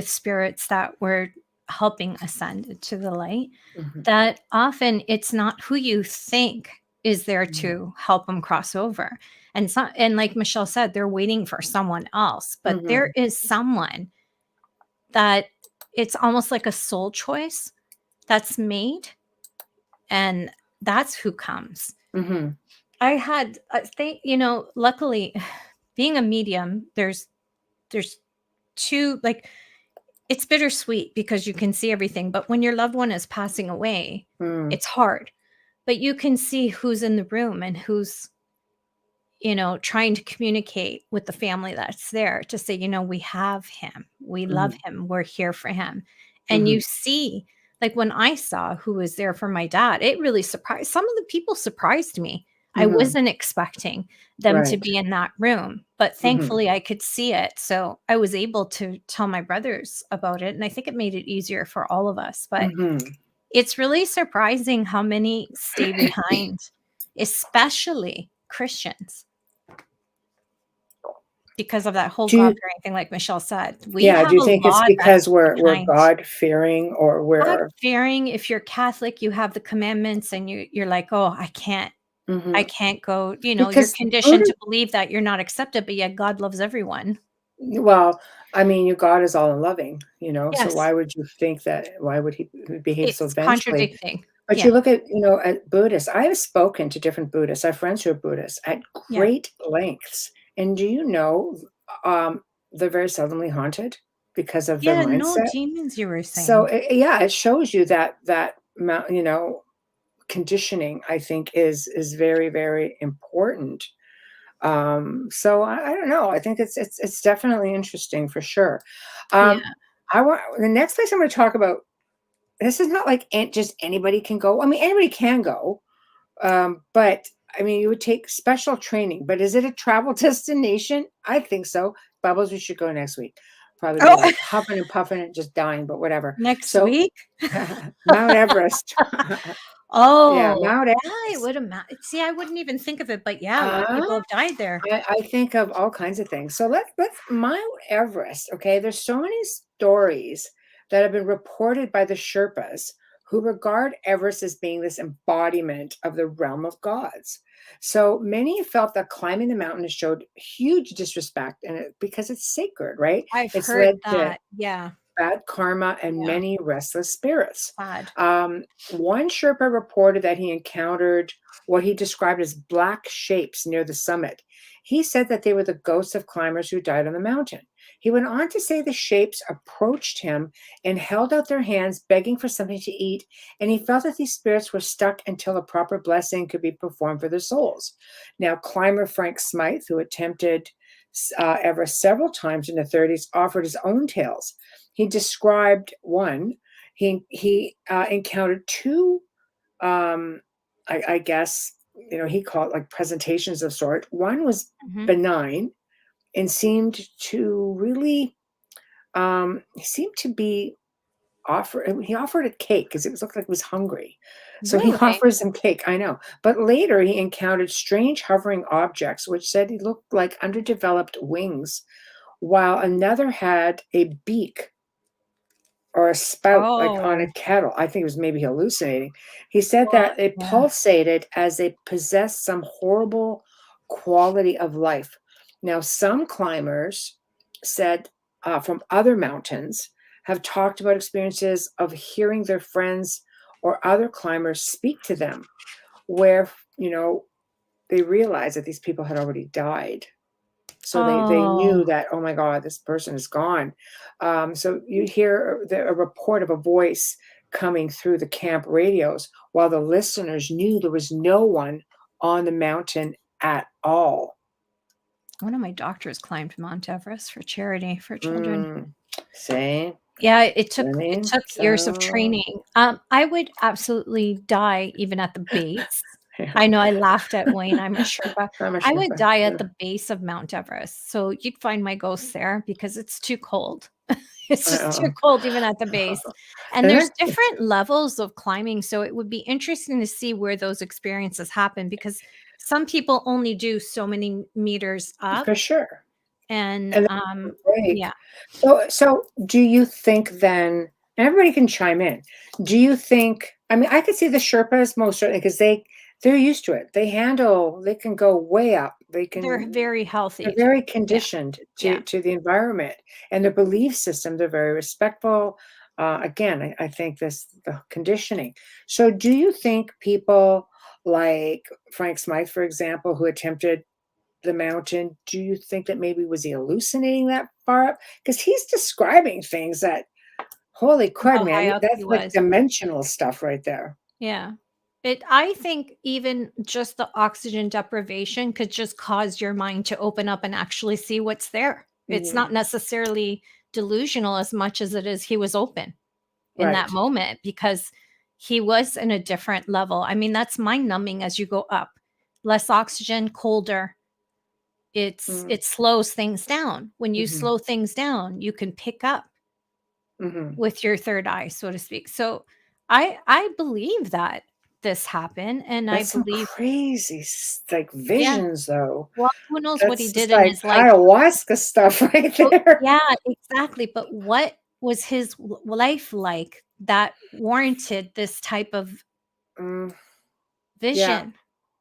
spirits that were helping ascend to the light, Mhm, that often it's not who you think is there mhm, to help them cross over. And so, and like Michelle said, they're waiting for someone else, but there mhm, is someone that it's almost like a soul choice that's made, and that's who comes. mhm, I had, I think, luckily, being a medium, there's two, like, it's bittersweet because you can see everything, but when your loved one is passing away, mm, it's hard. But you can see who's in the room and who's, trying to communicate with the family that's there to say, we have him, we love mhm, him, we're here for him. And mhm, you see, like when I saw who was there for my dad, it really surprised, some of the people surprised me. I mhm, wasn't expecting them to right, be in that room, but mhm, thankfully I could see it. So I was able to tell my brothers about it. And I think it made it easier for all of us. But mhm. it's really surprising how many stay behind, especially Christians, because of that whole Do God you fearing thing, like Michelle said. We Yeah, do have you a think it's lot that because stay we're behind. God-fearing, or God we're fearing, if you're Catholic, you have the commandments and you're like, "Oh, I mhm, can't go," you're because conditioned Buddha to believe that you're not accepted, but yet God loves everyone. well, I mean, your God is all loving, so Yes, why would he behave so it's vengefully? contradicting. But Yeah, you look at Buddhists. I have spoken to different Buddhists. I have friends who are Buddhists at yeah. great lengths. And do you know, they're very seldomly haunted because of their Yeah, no mindset. demons, you were So, saying. yeah, it shows you that conditioning, I think, is very, very important. So I don't know. I think it's definitely interesting for sure. Yeah. Um, I want the next place I'm going to talk about. This is not like just anybody can go. I mean, anybody can go, but I mean, you would take special training. But is it a travel destination? I think so. Bubbles, we should go next week. Probably be Oh, like huffing and puffing and just dying, but whatever. next So week? Mount Everest. Yeah, Oh, Mount yeah, it Everest. would ima see, I wouldn't even think of it, but yeah, a lot of Uh, people have died there. I think of all kinds of things. So let's Mount Everest. Okay, there's so many stories that have been reported by the Sherpas who regard Everest as being this embodiment of the realm of gods. So many felt that climbing the mountain showed huge disrespect because it's sacred, right? I've It's heard led to that. Yeah. bad karma and Yeah. many restless spirits. Sad. One Sherpa reported that he encountered what he described as black shapes near the summit. He said that they were the ghosts of climbers who died on the mountain. He went on to say the shapes approached him and held out their hands, begging for something to eat, and he felt that these spirits were stuck until a proper blessing could be performed for their souls. Now, climber Frank Smythe, who attempted Everest several times in the 30s, offered his own tales. He described one. He encountered two. I guess he called it like presentations of sort. One was benign and seemed to really. He seemed to be he offered a cake because it looked like he was hungry. So he Really? offers him cake, I know. But later he encountered strange hovering objects, which said he looked like underdeveloped wings, while another had a beak or a spout like on Oh. a kettle. I think it was maybe hallucinating. He said Well, that it yeah. pulsated as they possessed some horrible quality of life. Now, some climbers said from other mountains have talked about experiences of hearing their friends or other climbers speak to them, where they realized that these people had already died. So they knew that, oh my God, this person is gone. So you hear a report of a voice coming through the camp radios while the listeners knew there was no one on the mountain at all. One of my doctors climbed Mount Everest for charity for children. See? Yeah, it took See? years of So- training. I would absolutely die even at the base. Yeah. I know I laughed at Wayne. I'm a Sherpa. I'm a I would Sherpa, die yeah. at the base of Mount Everest. So you'd find my ghosts there because it's too cold. It's just too cold even at the base. And And there's that- different levels of climbing. So it would be interesting to see where those experiences happen because some people only do so many meters up. For sure. And Break. yeah. So do you think then, and everybody can chime in, do you think, I mean, I could see the Sherpas most certainly because they're used to it. They can go way up. They're very healthy. They're very conditioned Yeah. to the environment and their belief system. They're very respectful. Again, I think the conditioning. So do you think people like Frank Smythe, for example, who attempted the mountain, do you think that maybe was he hallucinating that far up? Because he's describing things that, holy crud, How high man, up that's he like was. dimensional stuff right there. Yeah. I think even just the oxygen deprivation could just cause your mind to open up and actually see what's there. It's not necessarily delusional as much as it is he was open in that Right. moment because he was in a different level. I mean, that's mind numbing as you go up. Less oxygen, colder. It slows things down. When you slow things down, you can pick up with your third eye, so to speak. So I believe that this happened, and That's I some believe crazy like visions, though. well, who knows what he That's did just in like his life. ayahuasca stuff right Well, there. yeah, exactly. But what was his life like that warranted this type of Mm, vision?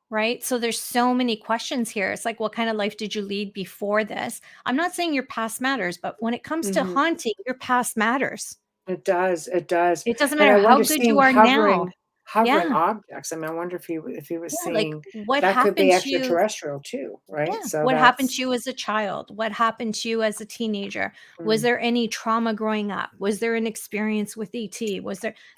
Right? So there's so many questions here. It's like, what kind of life did you lead before this? I'm not saying your past matters, but when it comes to haunting, your past matters. it does. It does. It doesn't And I matter how wonder, good you seeing are now. hovering Yeah. objects. I mean, I wonder if he was Yeah, like seeing what that could be happened to you? extraterrestrial too, right? Yeah. So What happened that's to you as a child? What happened to you as a teenager? Was mm, there any trauma growing up? Was there an experience with ET?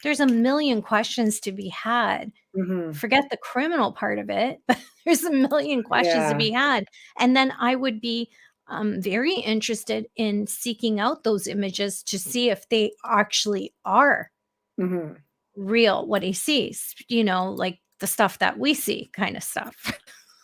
There's a million questions to be had. mhm. Forget the criminal part of it, but there's a million questions to Yeah. be had. And then I would be very interested in seeking out those images to see if they actually are Mhm. real, what he sees, like the stuff that we see kind of stuff.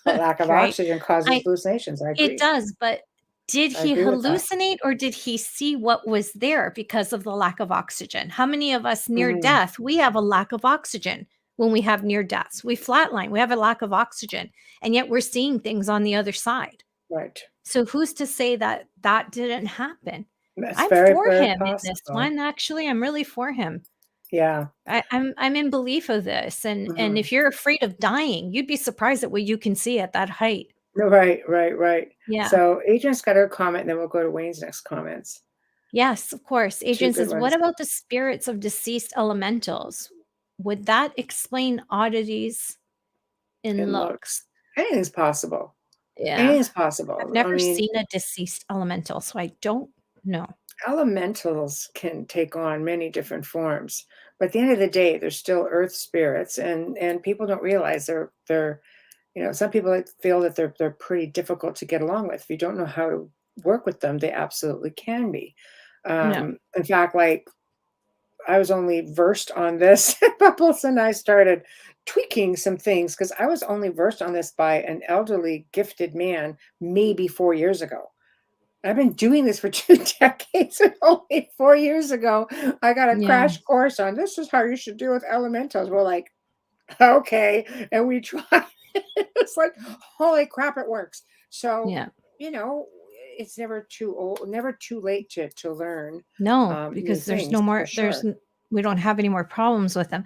But lack of Right? oxygen causes I hallucinations. I It agree. does, but did I he agree with that. hallucinate or did he see what was there because of the lack of oxygen? How many of us near Mhm. death, we have a lack of oxygen when we have near deaths? We flatline, we have a lack of oxygen, and yet we're seeing things on the other side. Right. So who's to say that that didn't happen? That's I'm very, for very him in this possible. one, actually. I'm really for him. Yeah. I'm in belief of this, and Mhm. if you're afraid of dying, you'd be surprised at what you can see at that height. Right, right, right. Yeah. So Adrian's got her comment, and then we'll go to Wayne's next comments. Yes, of course. Two Adrian good says, "What ones. about the spirits of deceased elementals? Would that explain oddities in In looks. looks?" Anything's possible. Yeah. Anything's I've possible. I never mean, seen a deceased elemental, so I don't know. elementals can take on many different forms, but at the end of the day, they're still earth spirits, and people don't realize they're some people feel that they're pretty difficult to get along with. If you don't know how to work with them, they absolutely can be. No. In fact, like I was only versed on this. Bubbles and I started tweaking some things because I was only versed on this by an elderly, gifted man maybe 4 years ago. I've been doing this for 2 decades, and only 4 years ago, I got a Yeah. crash course on this is how you should deal with elementals. We're like, okay, and we tried. It's like, holy crap, it works. So, Yeah. you know, it's never too old, never too late to learn No, new because there's things no for more sure. we don't have any more problems with them.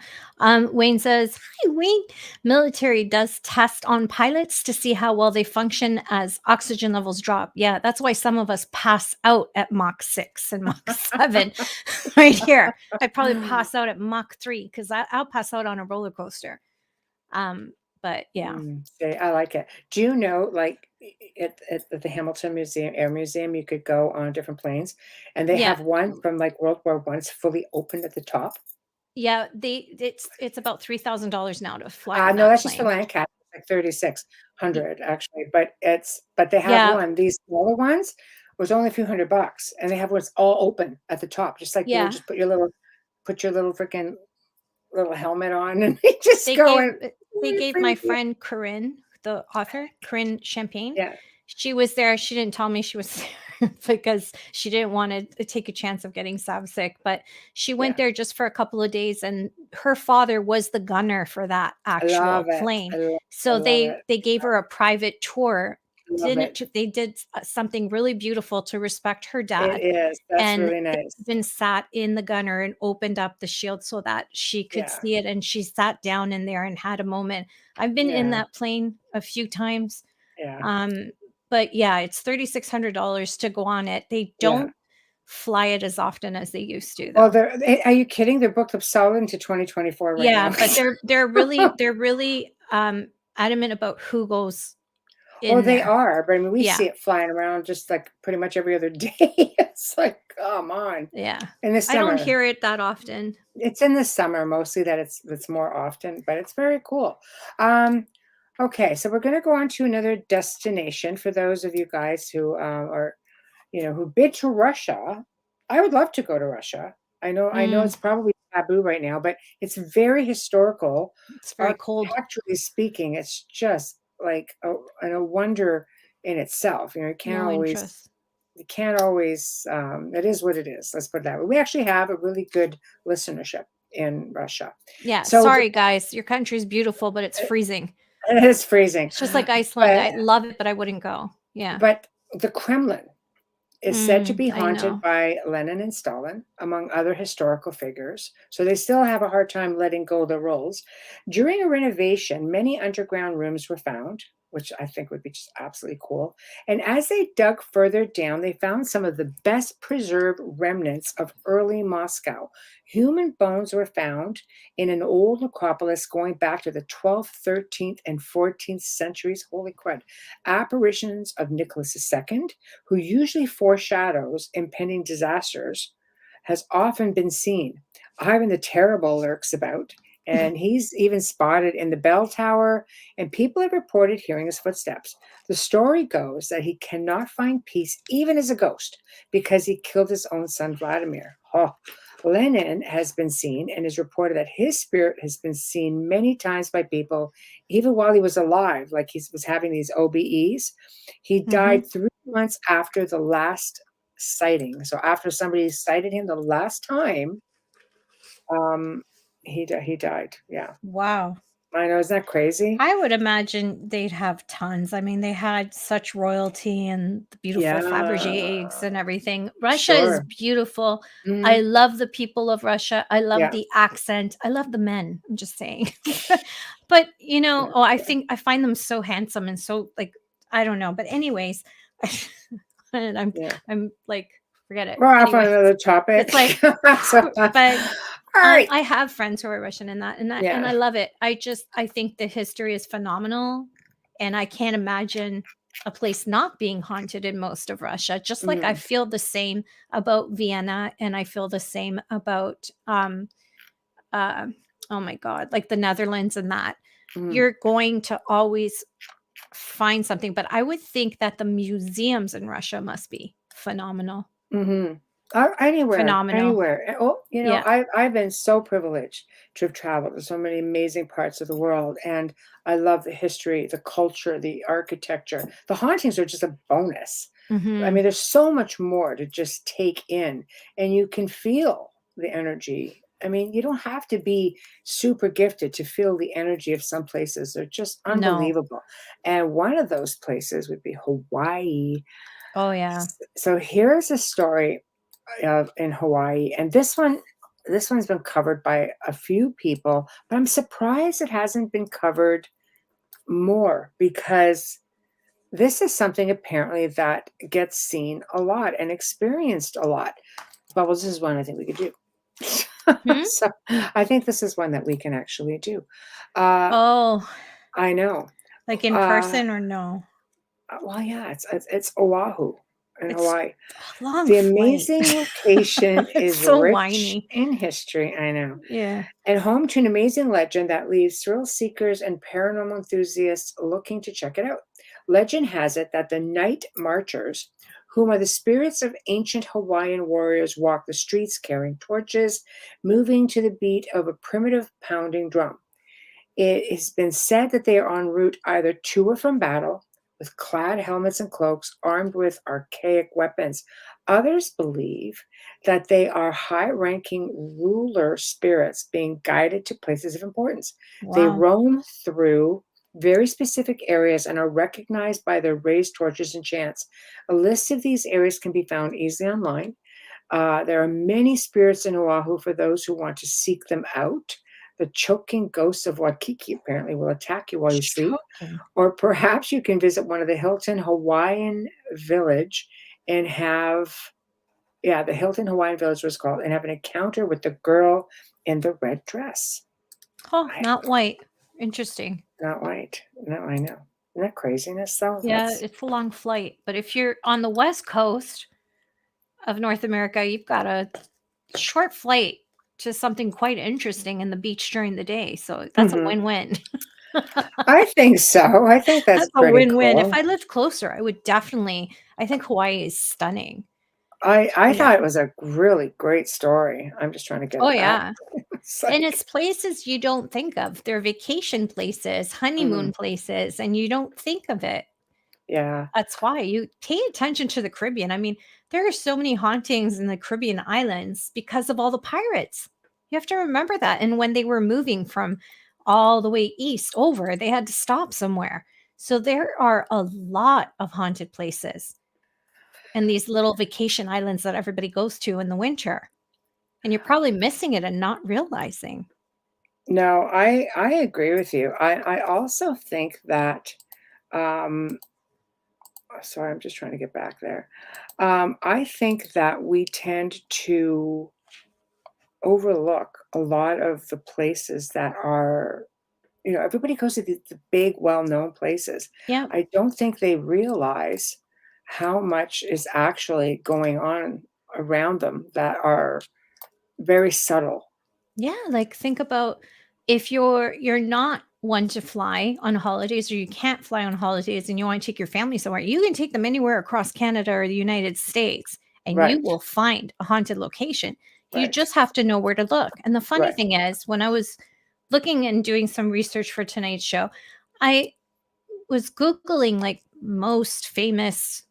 Wayne says, "Hi, Wayne. Military does test on pilots to see how well they function as oxygen levels drop. Yeah, that's why some of us pass out at Mach 6 and Mach 7 right here. I'd probably pass out at Mach 3 because I'll pass out on a roller coaster. But yeah. See, I like it. Do you know, like at the Hamilton Museum, Air Museum, you could go on different planes, and they Yeah. have one from like World War One, it's fully open at the top. Yeah, it's about $3,000 now to fly on No, that that's just for plane. Lancaster, it's like Y 3,600 actually, but they have Yeah, one. These smaller ones was only a few $100, and they have ones all open at the top, just like you would yeah. just put your little freaking little helmet on, and they just They go gave in. they gave my friend Corinne, the author, Corinne Champagne. Yeah, She was there. She didn't tell me she was there because she didn't want to take a chance of getting sick, but she went yeah. there just for a couple of days, and her father was the gunner for that I love actual it. plane. I So love they it. gave her a private tour. I love it. They did something really beautiful to respect her It dad, is. That's and really nice. even sat in the gunner and opened up the shield so that she could Yeah, see it, and she sat down in there and had a moment. I've been in yeah, that plane a few times, yeah, um, but yeah, it's $3,600 to go on it. They yeah. don't fly it as often as they used to, Well, though. are you kidding? They're booked up solid into 2024 right Yeah, now. but they're really, adamant about who goes Oh, in they there. are, but I mean, we Yeah, see it flying around just like pretty much every other day. It's like, come on. yeah. In the I don't summer. hear it that often. It's in the summer mostly that it's more often, but it's very cool. Um, okay, so we're gonna go on to another destination for those of you guys who are who've been to Russia. I would love to go to Russia. I know Mm, it's probably taboo right now, but it's very historical. it's very cold. Architecturally speaking, it's just like a wonder in itself. No interest. You can't always, it is what it is. Let's put it that way. We actually have a really good listenership in Russia. Yeah, So sorry guys, your country's beautiful, but it's freezing. it is freezing. It's just like Iceland. But, I love it, but I wouldn't go. Yeah. but the Kremlin is said to be I haunted know. by Lenin and Stalin, among other historical figures. So they still have a hard time letting go of the roles. During a renovation, many underground rooms were found, which I think would be just absolutely cool. And as they dug further down, they found some of the best preserved remnants of early Moscow. Human bones were found in an old necropolis going back to the 12th, 13th, and 14th centuries. Holy crud. Apparitions of Nicholas II, who usually foreshadows impending disasters, has often been seen. Ivan the Terrible lurks about, and he's even spotted in the bell tower, and people have reported hearing his footsteps. The story goes that he cannot find peace, even as a ghost, because he killed his own son, Vladimir. Oh. Lenin has been seen and is reported that his spirit has been seen many times by people, even while he was alive, like he was having these OBEs. He Mhm. died 3 months after the last sighting. So after somebody sighted him the last time, um, he died. Yeah. Wow. I know, isn't that crazy? I would imagine they'd have tons. I mean, they had such royalty and the beautiful Fabergé eggs Yeah, and everything. Russia is sure. beautiful. I Mhm. love the people of Russia. I love Yeah, the accent. I love the men. I'm just saying. But, yeah, I yeah. think I find them so handsome and so like I don't know. But anyways, and Yeah. I'm like forget it. We're off on Anyway, another topic. it's like So, but all right. I have friends who are Russian and I Yeah. love it. I think the history is phenomenal, and I can't imagine a place not being haunted in most of Russia. Just like I Mhm, feel the same about Vienna, and I feel the same about uh, oh my god, like the Netherlands and that. mhm, You're going to always find something, but I would think that the museums in Russia must be phenomenal. mhm. Anywhere, Phenomenal. anywhere. Oh, Yeah. I've been so privileged to have traveled to so many amazing parts of the world, and I love the history, the culture, the architecture. The hauntings are just a bonus. I Mhm. mean, there's so much more to just take in, and you can feel the energy. I mean, you don't have to be super gifted to feel the energy of some places. They're just No. unbelievable. And one of those places would be Hawaii. Oh yeah. So here's a story of in Hawaii, and this one's been covered by a few people, but I'm surprised it hasn't been covered more because this is something apparently that gets seen a lot and experienced a lot. Bubbles, this is one I think we could do. Hmm? So I think this is one that we can actually do. Uh, Oh, I know. like in Uh, person or no? well, yeah, it's Oahu in It's Hawaii. a long The flight. amazing location It's is so rich whiny. in history, I know, Yeah. and home to an amazing legend that leaves thrill seekers and paranormal enthusiasts looking to check it out. Legend has it that the night marchers, whom are the spirits of ancient Hawaiian warriors, walk the streets carrying torches, moving to the beat of a primitive pounding drum. It has been said that they are en route either to or from battle, with clad helmets and cloaks, armed with archaic weapons. Others believe that they are high ranking ruler spirits being guided to places of importance. They Wow. roam through very specific areas and are recognized by their raised torches and chants. A list of these areas can be found easily online. There are many spirits in Oahu for those who want to seek them out. The choking ghosts of Waikiki apparently will attack you while you sleep. Shocking. Or perhaps you can visit one of the Hilton Hawaiian Village and have, yeah, the Hilton Hawaiian Village was called, and have an encounter with the girl in the red dress. Oh, I, not white. Interesting. not white. No, I know. Isn't that craziness though? Yeah, it's a long flight. But if you're on the West Coast of North America, you've got a short flight to something quite interesting in the beach during the day. So that's a Mhm. win-win. I think so. I think that's That's a pretty win-win. If cool. I lived closer, I would definitely I think Hawaii is stunning. I Yeah. thought it was a really great story. I'm just trying to get Oh, it back. yeah. It's And like it's places you don't think of. They're vacation places, mhm, honeymoon places, and you don't think of it. yeah. That's why you pay attention to the Caribbean. I mean, there are so many hauntings in the Caribbean islands because of all the pirates. You have to remember that. And when they were moving from all the way east over, they had to stop somewhere. So there are a lot of haunted places and these little vacation islands that everybody goes to in the winter. And you're probably missing it and not realizing. No, I agree with you. I also think that, um sorry, I'm just trying to get back there. I think that we tend to overlook a lot of the places that are, everybody goes to the big, well-known places. Yeah. I don't think they realize how much is actually going on around them that are very subtle. Yeah, like think about if you're not one to fly on holidays or you can't fly on holidays and you want to take your family somewhere, you can take them anywhere across Canada or the United States and you Right, will find a haunted location. You right, just have to know where to look. And the funny right. thing is, when I was looking and doing some research for tonight's show, I was Googling like most famous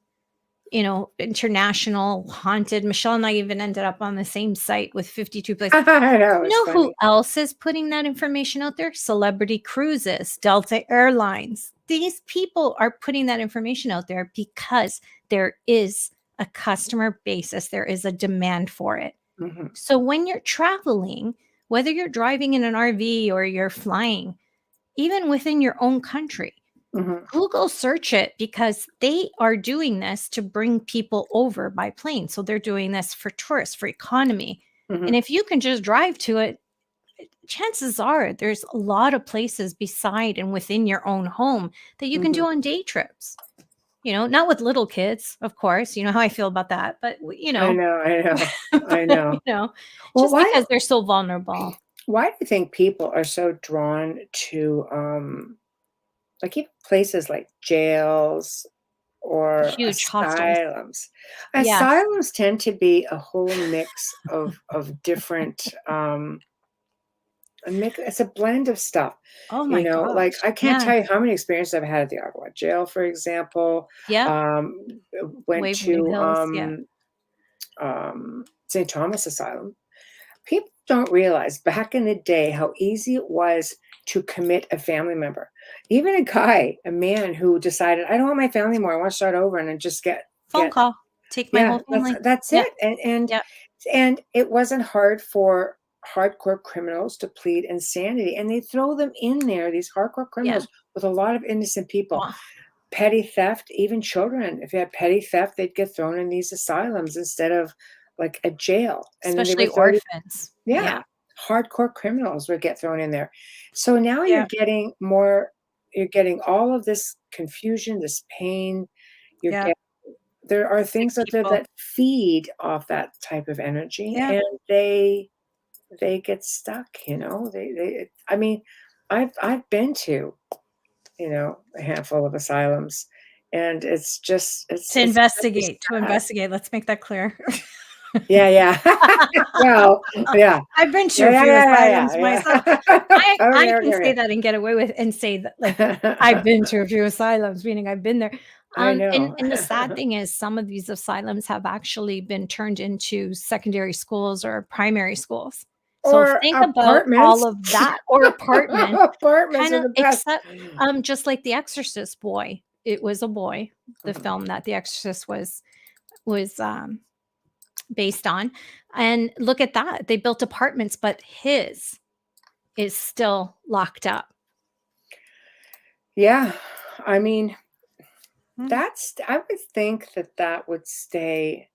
international haunted. Michelle and I even ended up on the same site with 52 places. I know, You it's know who funny. else is putting that information out there? Celebrity Cruises, Delta Airlines. These people are putting that information out there because there is a customer basis. There is a demand for it. Mhm. So when you're traveling, whether you're driving in an RV or you're flying, even within your own country, Mhm. Google search it, because they are doing this to bring people over by plane. So they're doing this for tourists, for economy. Mhm. And if you can just drive to it, chances are there's a lot of places beside and within your own home that you can do on day trips. Not with little kids, of course. You know how I feel about that. But, I know, I know, I know. Well, just because they're so vulnerable. why do you think people are so drawn to, like, even places like jails or Huge hostels. asylums? Yes. Asylums tend to be a whole mix of different, it's a blend of stuff, Oh my like, gosh. I can't Yeah. tell you how many experiences I've had at the Ottawa jail, for example. Yep. Um, Went Waverly to, Hills. Yeah. St. Thomas Asylum. People don't realize back in the day how easy it was to commit a family member. Even a man who decided, "I don't want my family anymore, I wanna start over," and then just Phone get call. Take my yeah, whole family. that's Yep. it, and Yep. and it wasn't hard for hardcore criminals to plead insanity, and they throw them in there, these hardcore Yeah. criminals, with a lot of innocent people. Well, Petty theft, even children, if you had petty theft, they'd get thrown in these asylums instead of, like, a jail, and then they especially would throw you. orphans. Yeah. Yeah, hardcore criminals would get thrown in there. So now Yeah. you're getting all of this confusion, this pain, you're Yeah. getting there are Sick things out there people. that feed off that type of energy, Yeah. and they get stuck, I mean, I've been to, a handful of asylums, and it's just To it's really investigate. To sad. investigate. Let's make that clear. Yeah, yeah. Well, yeah. I've been to Yeah, a yeah, few yeah, asylums yeah, myself. yeah. I Okay, can say okay, that and get away with and say that, like, okay. I've been to a few asylums, meaning I've been there. I And know. and the sad thing is some of these asylums have actually been turned into secondary schools or primary schools. So Or think about apartments. all of that, or apartment, Apartments kind are of, the best. except just like The Exorcist boy. It was a boy, the Mhm. film that The Exorcist was based on. And look at that. They built apartments, but his is still locked up. Yeah, I mean, Mm. I would think that would stay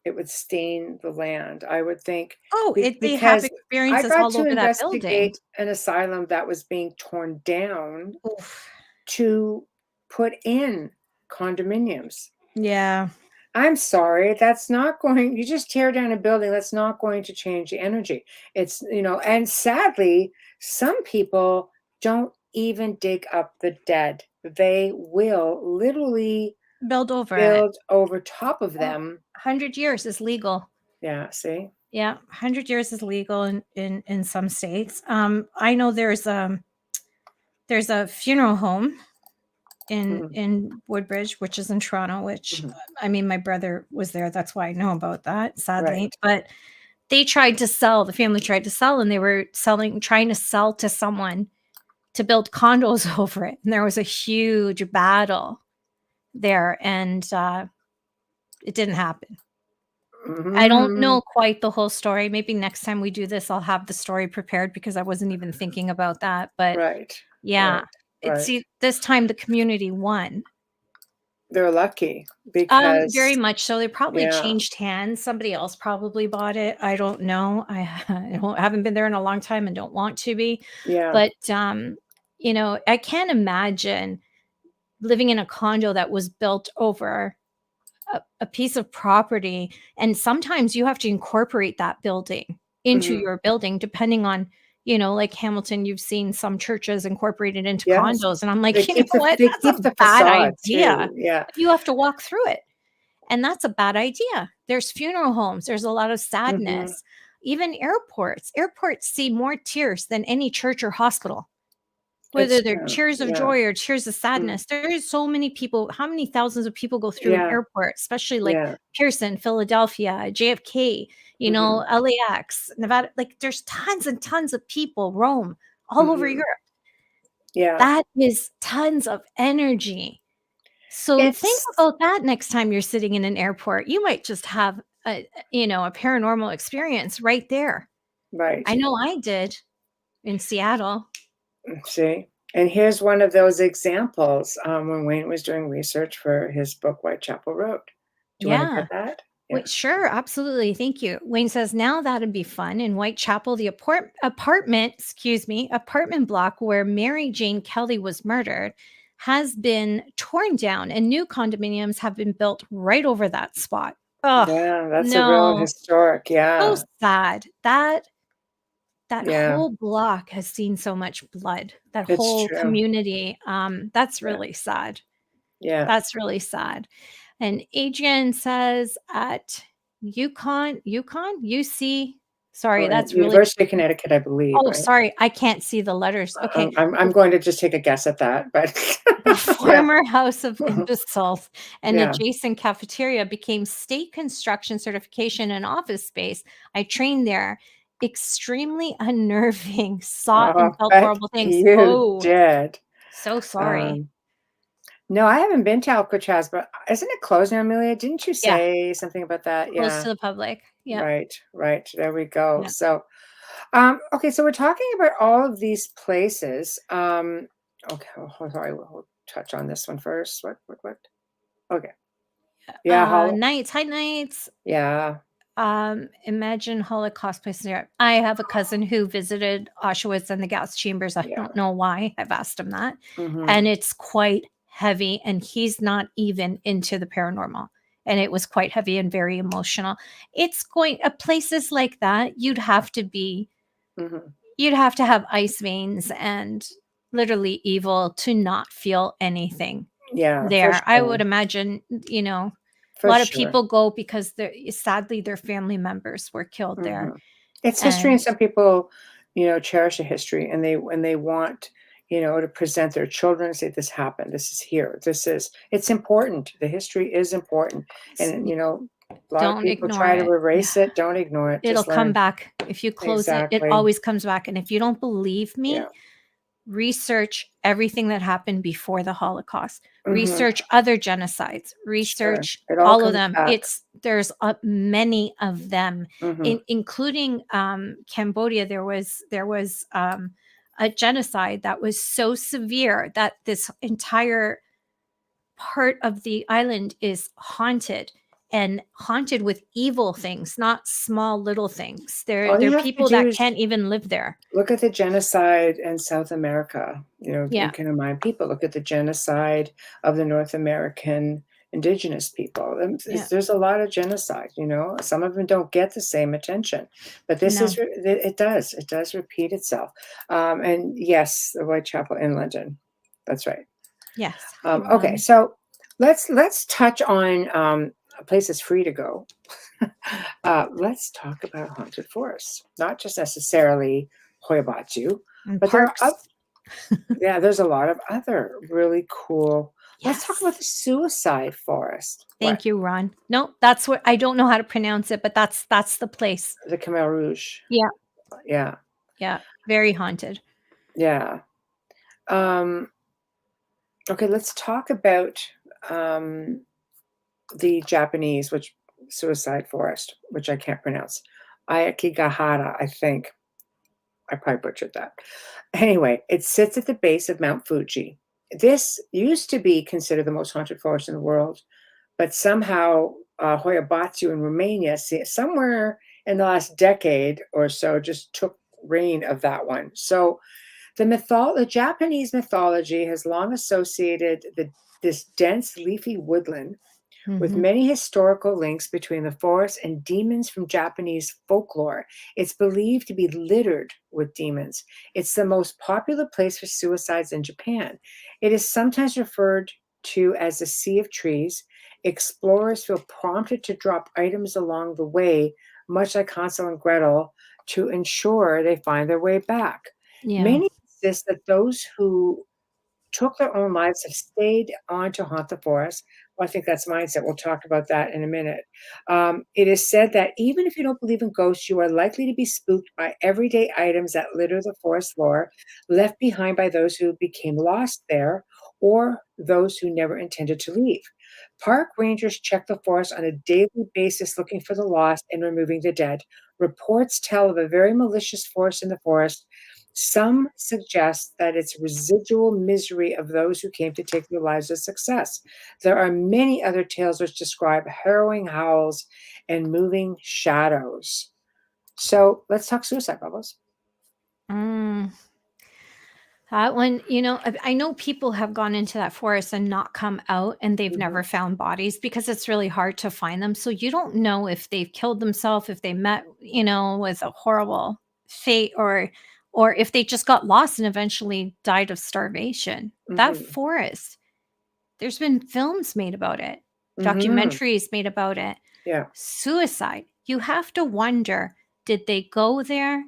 it would stain the land. I would think Oh, they have because I experiences got all to over that building. investigate an asylum that was being torn down Oof. to put in condominiums. Yeah. I'm sorry, that's not going you just tear down a building, that's not going to change the energy. And sadly, some people don't even dig up the dead. They will literally Build over it. build over top of Well, them. 100 years is legal. Yeah, see? Yeah, 100 years is legal in some states. I know there's a funeral home Mhm, in Woodbridge, which is in Toronto, which, mhm. I mean, my brother was there. That's why I know about that, sadly. Right. But the family tried to sell, and they were trying to sell to someone to build condos over it. And there was a huge battle there, and it didn't happen. I don't Mhm. know quite the whole story. Maybe next time we do this, I'll have the story prepared, because I wasn't even thinking about that. But Right, yeah, right, right. this time the community won. They're lucky because Very much so. They probably yeah, changed hands. Somebody else probably bought it. I don't know. I haven't been there in a long time and don't want to be. yeah, But I can't imagine living in a condo that was built over a piece of property, and sometimes you have to incorporate that building into mhm. your building, depending on, like Hamilton, you've seen some churches incorporated into Yes. condos, and I'm like, you know what? They That's keep a the bad facade idea. too, yeah. You have to walk through it, and that's a bad idea. There's funeral homes, there's a lot of Mhm. sadness. Even airports see more tears than any church or hospital. whether It's they're true. tears of Yeah. joy or tears of Mm. sadness. There's so many people. How many thousands of people go through an Yeah. airport, especially like Yeah. Pearson, Philadelphia, JFK, you know, LAX, Nevada. Like there's tons and tons of people, Rome, all over Mhm. Europe. Yeah. That is tons of energy. So think It's about that next time you're sitting in an airport. You might just have a, you know, a paranormal experience right there. right. I know I did in Seattle. See? And here's one of those examples, when Wayne was doing research for his book, Whitechapel Road. Do you wanna Yeah. get that? Yeah. Wait, sure, absolutely. Thank you. Wayne says, now that'd be fun. In Whitechapel, the apartment block where Mary Jane Kelly was murdered has been torn down and new condominiums have been built right over that spot. Oh, Yeah, that's a real no. historic, So yeah. sad. That Yeah, whole block has seen so much blood. That it's whole true. community. That's Yeah, really sad. yeah. That's really sad. And Adrian says at UC. Sorry, At that's really University of Connecticut, I believe, oh, right? sorry, I can't see the letters. Okay. I'm going to just take a guess at that, but The yeah. former House of Imbeciles and Yeah. adjacent cafeteria became state construction certification and office space. I trained there. Extremely unnerving. Saw Oh, and felt bet horrible things. you Oh, did. so sorry. Um, no, I haven't been to Alcatraz, but isn't it closed now, Amelia? Didn't you Yeah, say something about that? closed Yeah. to the public. Yep. Right, right. There we go. Yeah. So, okay, so we're talking about all of these places. Okay, sorry, we'll touch on this one first. What? Okay. Yeah, Nights, high nights. yeah. Imagine Holocaust places there. I have a cousin who visited Auschwitz and the gas chambers. I Yeah. don't know why. I've asked him that. Mhm. And it's quite heavy, and he's not even into the paranormal. And it was quite heavy and very emotional. It's going places like that, Mhm. you'd have to have ice veins and literally evil to not feel anything Yeah, for there. I would sure. imagine, you know, a For lot of sure. people go because sadly their family members were killed there. Mhm. It's history, and And some people, cherish a history, and they want, to present their children and say, "This happened. This is here. This is" it's important. The history is important, and, a lot of don't people ignore try to it. Yeah. erase it. Don't ignore it. It'll Just come learn. back. If you close it, it Exactly. always comes back. And if you don't believe me, Yeah. research everything that happened before the Holocaust. Mhm. Research other genocides. Sure. Research It all all of comes them. back. There's many of them, Mhm. including Cambodia. There was a genocide that was so severe that this entire part of the island is haunted and haunted with evil things, not small little things. All There you are have to people do that is can't even live there. look at the genocide in South America, Yeah. in Canadian people. Look at the genocide of the North American indigenous people. Yeah. There's a lot of genocide, Some of them don't get the same attention, but this No. is it does. It does repeat itself. And yes, the Whitechapel in London. That's right. Yes. Okay, so let's touch on a place that's free to go. Let's talk about haunted forests, not just necessarily Hoyabatsu, And but parks. there's a lot of other really cool. Let's talk Yes. about the suicide forest. What? Thank you, Ron. No, that's what I don't know how to pronounce it, but that's the place. The Khmer Rouge. Yeah. Yeah, Yeah. Very haunted. yeah. Um, okay, let's talk about um, the Japanese, which suicide forest, which I can't pronounce. Ayakigahara, I think. I probably butchered that. Anyway, it sits at the base of Mount Fuji. This used to be considered the most haunted forest in the world, but somehow Hoyabatsu in Romania, somewhere in the last decade or so, just took reign of that one. So the Japanese mythology has long associated this dense leafy woodland with Mhm. many historical links between the forest and demons from Japanese folklore. It's believed to be littered with demons. It's the most popular place for suicides in Japan. It is sometimes referred to as the Sea of Trees. Explorers feel prompted to drop items along the way, much like Hansel and Gretel, to ensure they find their way back. Yeah. Many insists that those who took their own lives have stayed on to haunt the forest. Well, I think that's mindset. We'll talk about that in a minute. It is said that even if you don't believe in ghosts, you are likely to be spooked by everyday items that litter the forest floor, left behind by those who became lost there or those who never intended to leave. Park rangers check the forest on a daily basis looking for the lost and removing the dead. Reports tell of a very malicious force in the forest. Some suggest that it's residual misery of those who came to take their lives as success. There are many other tales which describe harrowing howls and moving shadows. So let's talk suicide, Bubbles. Mm. That one, I know people have gone into that forest and not come out, and they've never found bodies because it's really hard to find them. So you don't know if they've killed themselves, if they met, with a horrible fate, or if they just got lost and eventually died of starvation. That forest, there's been films made about it, documentaries made about it. Yeah. Suicide. You have to wonder, did they go there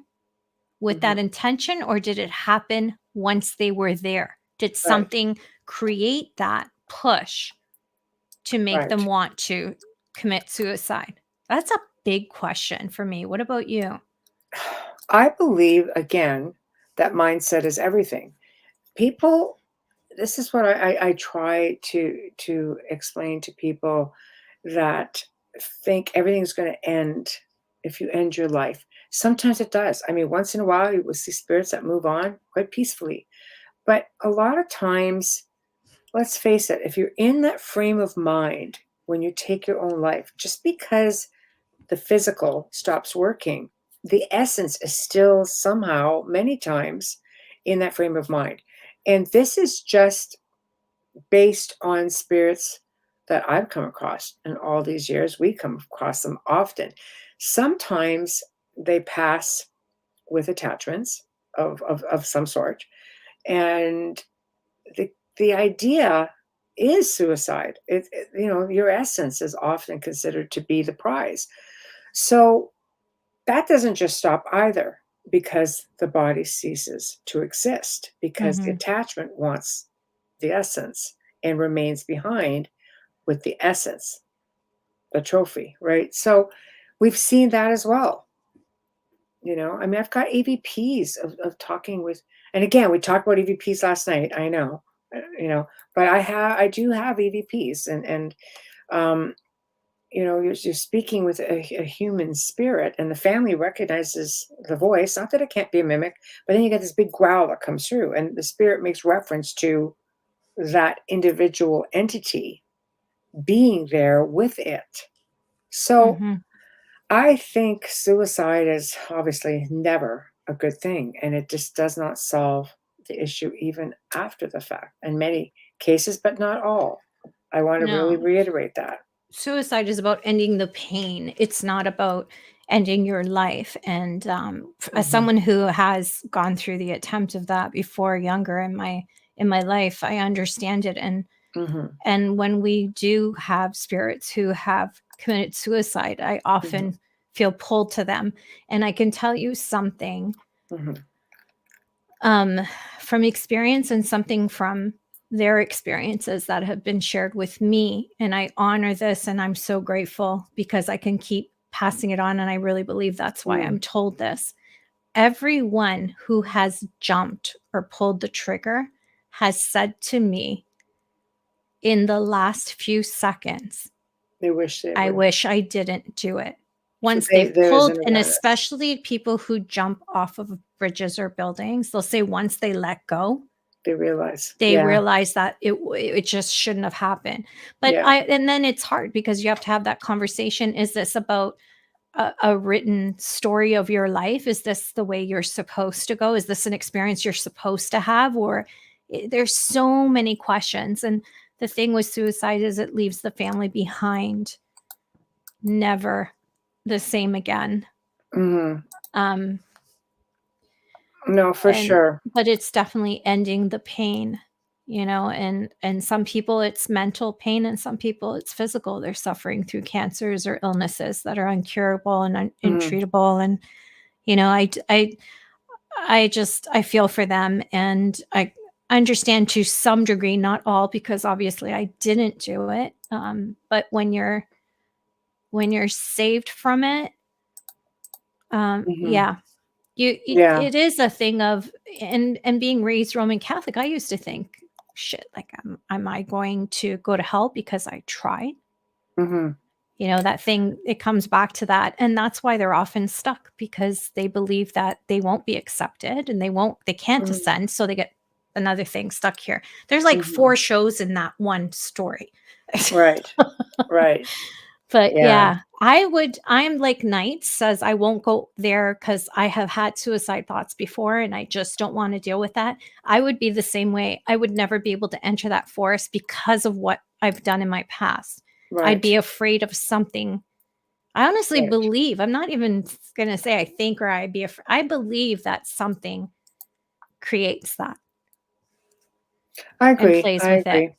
with that intention, or did it happen once they were there? Did something create that push to make them want to commit suicide? That's a big question for me. What about you? I believe, again, that mindset is everything. People, this is what I try to explain to people that think everything's going to end if you end your life. Sometimes it does. I mean, once in a while, you will see spirits that move on quite peacefully. But a lot of times, let's face it, if you're in that frame of mind when you take your own life, just because the physical stops working, the essence is still somehow, many times, in that frame of mind. And this is just based on spirits that I've come across in all these years. We come across them often. Sometimes they pass with attachments of some sort. And the idea is suicide. Your essence is often considered to be the prize. So that doesn't just stop either, because the body ceases to exist, because the attachment wants the essence and remains behind with the essence, the trophy, right? So we've seen that as well. I mean, I've got EVPs of talking with, and again, we talked about EVPs last night. I know, but I do have EVPs, and you're speaking with a human spirit, and the family recognizes the voice. Not that it can't be a mimic, but then you get this big growl that comes through, and the spirit makes reference to that individual entity being there with it. So I think suicide is obviously never a good thing, and it just does not solve the issue even after the fact in many cases, but not all. I want to really reiterate that. Suicide is about ending the pain. It's not about ending your life. And as someone who has gone through the attempt of that before, younger in my life, I understand it. And when we do have spirits who have committed suicide, I often feel pulled to them. And I can tell you something from experience, and something from their experiences that have been shared with me. And I honor this, and I'm so grateful because I can keep passing it on. And I really believe that's why I'm told this. Everyone who has jumped or pulled the trigger has said to me in the last few seconds, I wish I didn't do it. Once they've pulled, and especially people who jump off of bridges or buildings, they'll say once they let go, they realize that it just shouldn't have happened. But and then it's hard because you have to have that conversation. Is this about a written story of your life? Is this the way you're supposed to go? Is this an experience you're supposed to have? Or there's so many questions. And the thing with suicide is it leaves the family behind never the same again. No, for sure. But it's definitely ending the pain, and some people it's mental pain, and some people it's physical. They're suffering through cancers or illnesses that are uncurable and untreatable. And, I feel for them, and I understand to some degree, not all, because obviously I didn't do it. But when you're saved from it, Mhm. yeah, Yeah. it is a thing of, and being raised Roman Catholic, I used to think, shit, like, am I going to go to hell because I tried? Mhm. That thing, it comes back to that. And that's why they're often stuck, because they believe that they won't be accepted and they can't Mhm. ascend. So they get another thing stuck here. There's like Mhm. 4 shows in that one story. Right. Right. But Yeah. yeah, I'm like Knight says, I won't go there because I have had suicide thoughts before and I just don't want to deal with that. I would be the same way. I would never be able to enter that forest because of what I've done in my past. I'd be Right. afraid of something. I honestly Right. believe, I'm not even going to say I think, or I'd be afraid. I believe that something creates that I and agree. plays I with it. agree.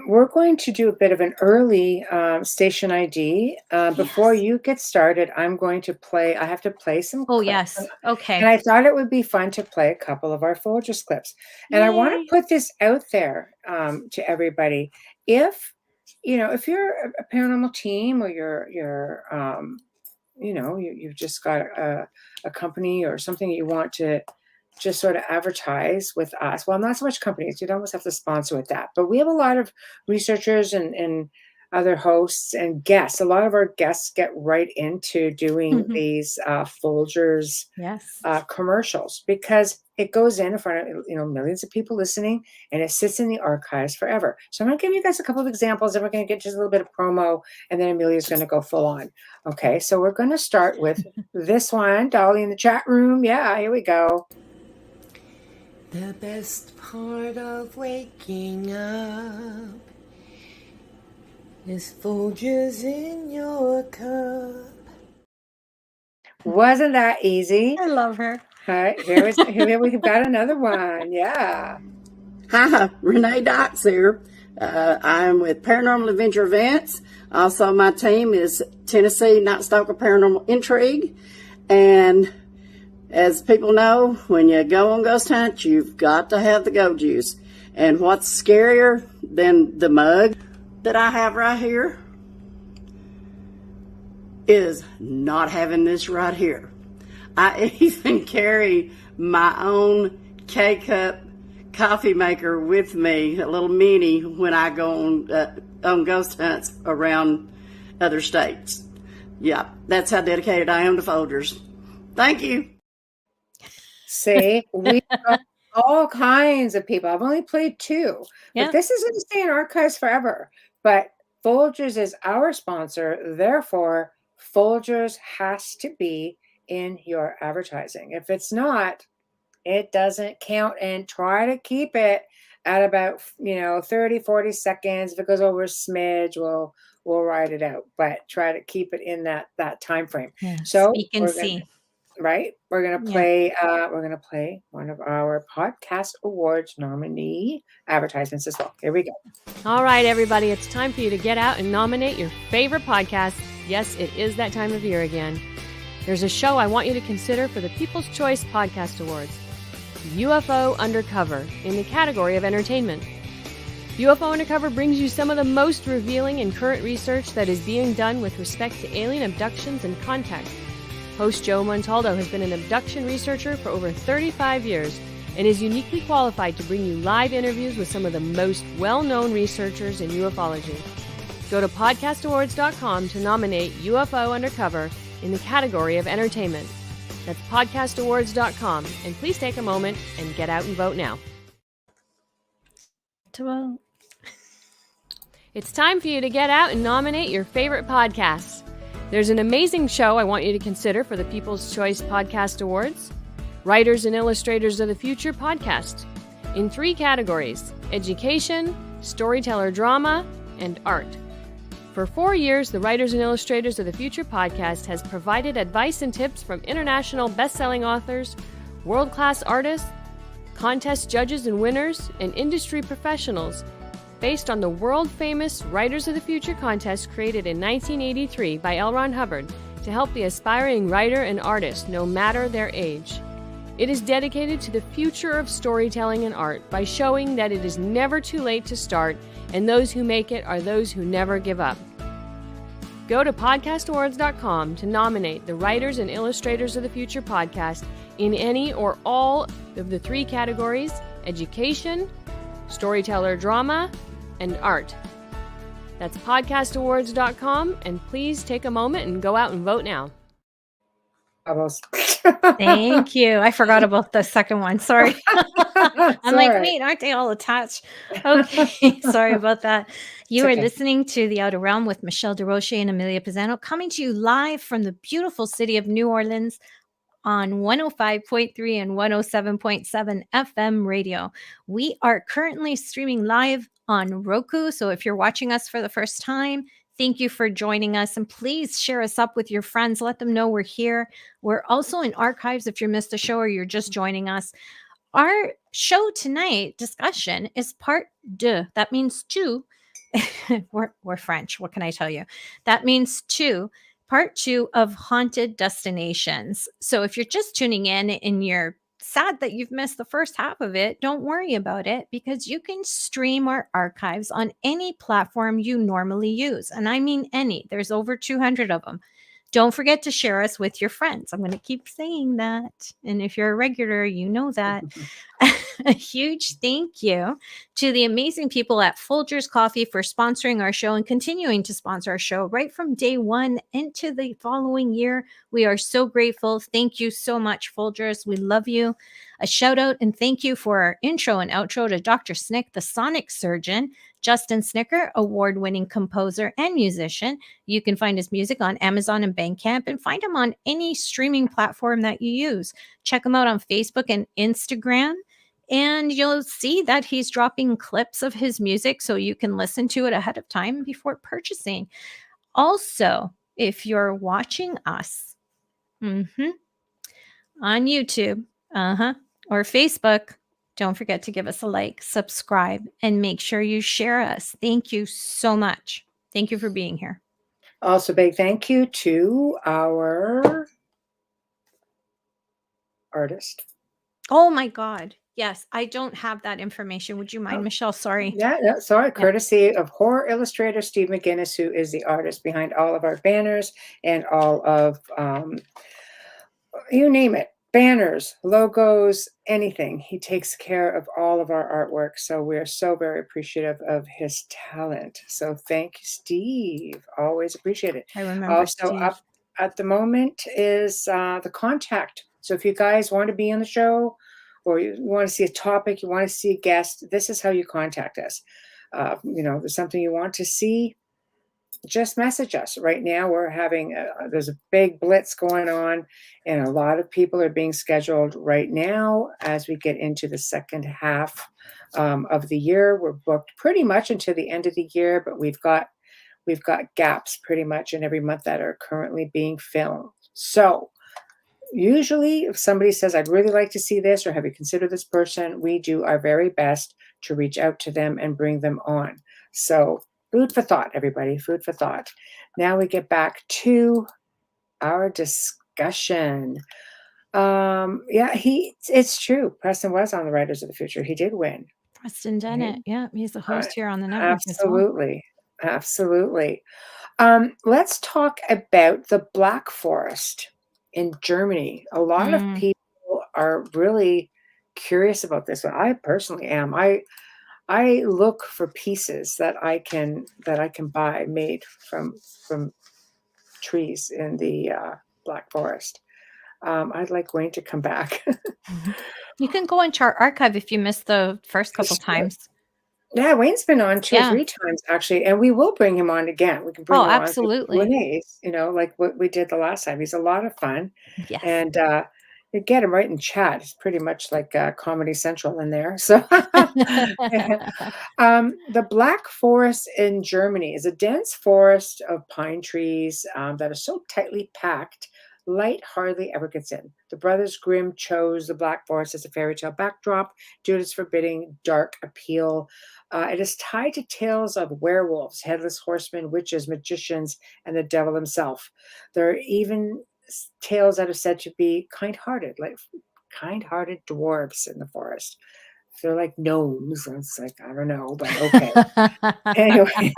We're going to do a bit of an early station ID. Before Yes. you get started, I'm going to play. I have to play some Oh, clips. yes. And Okay. I thought it would be fun to play a couple of our Folgers clips. And I want to Yay. put this out there to everybody. If you're a paranormal team, or you've just got a company or something you want to just sort of advertise with us. Well, not so much companies. You'd almost have to sponsor with that. But we have a lot of researchers and other hosts and guests. A lot of our guests get right into doing these Folgers Yes. commercials, because it goes in front of millions of people listening, and it sits in the archives forever. So I'm going to give you guys a couple of examples, and we're going to get just a little bit of promo, and then Amelia's going to go full on. Okay, so we're going to start with this one. Dolly in the chat room. Yeah, here we go. The best part of waking up is Folgers in your cup. Wasn't that easy? I love her. All right, here we've got another one. Yeah. Hi, Renee Dykes here. I'm with Paranormal Adventure Events. Also, my team is Tennessee Night Stalker Paranormal Intrigue. And as people know, when you go on ghost hunt, you've got to have the go juice. And what's scarier than the mug that I have right here is not having this right here. I even carry my own K-Cup coffee maker with me, a little mini, when I go on ghost hunts around other states. Yeah, that's how dedicated I am to Folgers. Thank you. See, we got all kinds of people. I've only played 2, Yeah. but this is going to stay in archives forever. But Folgers is our sponsor. Therefore, Folgers has to be in your advertising. If it's not, it doesn't count. And try to keep it at about 30, 40 seconds. If it goes over a smidge, we'll write it out. But try to keep it in that time frame. Yeah. So Speak and see. we're gonna play one of our podcast awards nominee advertisements as well. Here we go. All right, everybody, it's time for you to get out and nominate your favorite podcast. Yes, it is that time of year again. There's a show I want you to consider for the People's Choice Podcast Awards, UFO Undercover, in the category of entertainment. UFO Undercover brings you some of the most revealing and current research that is being done with respect to alien abductions and contact. Host Joe Montaldo has been an abduction researcher for over 35 years and is uniquely qualified to bring you live interviews with some of the most well-known researchers in ufology. Go to podcastawards.com to nominate UFO Undercover in the category of entertainment. That's podcastawards.com, and please take a moment and get out and vote now. To vote. It's time for you to get out and nominate your favorite podcasts. There's an amazing show I want you to consider for the People's Choice Podcast Awards, Writers and Illustrators of the Future podcast, in 3 categories: education, storyteller drama, and art. For 4 years, the Writers and Illustrators of the Future podcast has provided advice and tips from international best-selling authors, world-class artists, contest judges and winners, and industry professionals, based on the world-famous Writers of the Future contest created in 1983 by L. Ron Hubbard to help the aspiring writer and artist no matter their age. It is dedicated to the future of storytelling and art by showing that it is never too late to start, and those who make it are those who never give up. Go to podcastawards.com to nominate the Writers and Illustrators of the Future podcast in any or all of the 3 categories: education, storyteller drama, and art. That's podcastawards.com, and please take a moment and go out and vote now. Thank you. I forgot about the second one. Sorry. I'm like, right. wait, aren't they all attached? Okay. Sorry about that. You are okay. listening to The Outer Realm with Michelle Desrochers and Amelia Pisano, coming to you live from the beautiful city of New Orleans on 105.3 and 107.7 FM radio. We are currently streaming live on Roku. So if you're watching us for the first time, thank you for joining us. And please share us up with your friends. Let them know we're here. We're also in archives if you missed the show or you're just joining us. Our show tonight, discussion, is part 2. That means 2. We're French. What can I tell you? That means 2. Part 2 of Haunted Destinations. So if you're just tuning in and you're sad that you've missed the first half of it, don't worry about it, because you can stream our archives on any platform you normally use. And I mean any. There's over 200 of them. Don't forget to share us with your friends. I'm going to keep saying that. And if you're a regular, you know that. A huge thank you to the amazing people at Folgers Coffee for sponsoring our show and continuing to sponsor our show right from day one into the following year. We are so grateful. Thank you so much, Folgers. We love you. A shout out and thank you for our intro and outro to Dr. Snick, the sonic surgeon, Justin Snicker, award-winning composer and musician. You can find his music on Amazon and Bandcamp, and find him on any streaming platform that you use. Check him out on Facebook and Instagram, and you'll see that he's dropping clips of his music so you can listen to it ahead of time before purchasing. Also, if you're watching us on YouTube or Facebook, don't forget to give us a like, subscribe, and make sure you share us. Thank you so much. Thank you for being here. Also, big thank you to our artist. Oh my God. Yes, I don't have that information. Would you mind, Michelle? Sorry. Yeah, sorry. Courtesy of horror illustrator Steve McGinnis, who is the artist behind all of our banners and all of, you name it, banners, logos, anything. He takes care of all of our artwork. So we're so very appreciative of his talent. So thank you, Steve. Always appreciate it. I remember Also Steve. up at the moment is the contact. So if you guys want to be on the show, or you want to see a topic, you want to see a guest, this is how you contact us. There's something you want to see, just message us. Right now we're having there's a big blitz going on, and a lot of people are being scheduled right now as we get into the second half of the year. We're booked pretty much until the end of the year, but we've got gaps pretty much in every month that are currently being filmed. So usually if somebody says, I'd really like to see this, or have you considered this person, we do our very best to reach out to them and bring them on. So food for thought, everybody, food for thought. Now we get back to our discussion. It's true. Preston was on the Writers of the Future. He did win. Preston Dennett. Yeah, he's the host here on the network. Absolutely. Let's talk about the Black Forest in Germany. A lot of people are really curious about this. I personally am. I look for pieces that I can buy made from trees in the Black Forest. I'd like Wayne to come back. You can go into our archive if you missed the first couple times. Yeah, Wayne's been on 2 or 3 times actually, and we will bring him on again. We can bring him absolutely. on Q&As, like what we did the last time. He's a lot of fun. Yes. And you get him right in chat. It's pretty much like Comedy Central in there. So the Black Forest in Germany is a dense forest of pine trees that are so tightly packed, light hardly ever gets in. The Brothers Grimm chose the Black Forest as a fairy tale backdrop due to its forbidding dark appeal. It is tied to tales of werewolves, headless horsemen, witches, magicians, and the devil himself. There are even tales that are said to be kind-hearted, like kind-hearted dwarves in the forest. They're like gnomes. And it's like, I don't know, but okay. Anyway,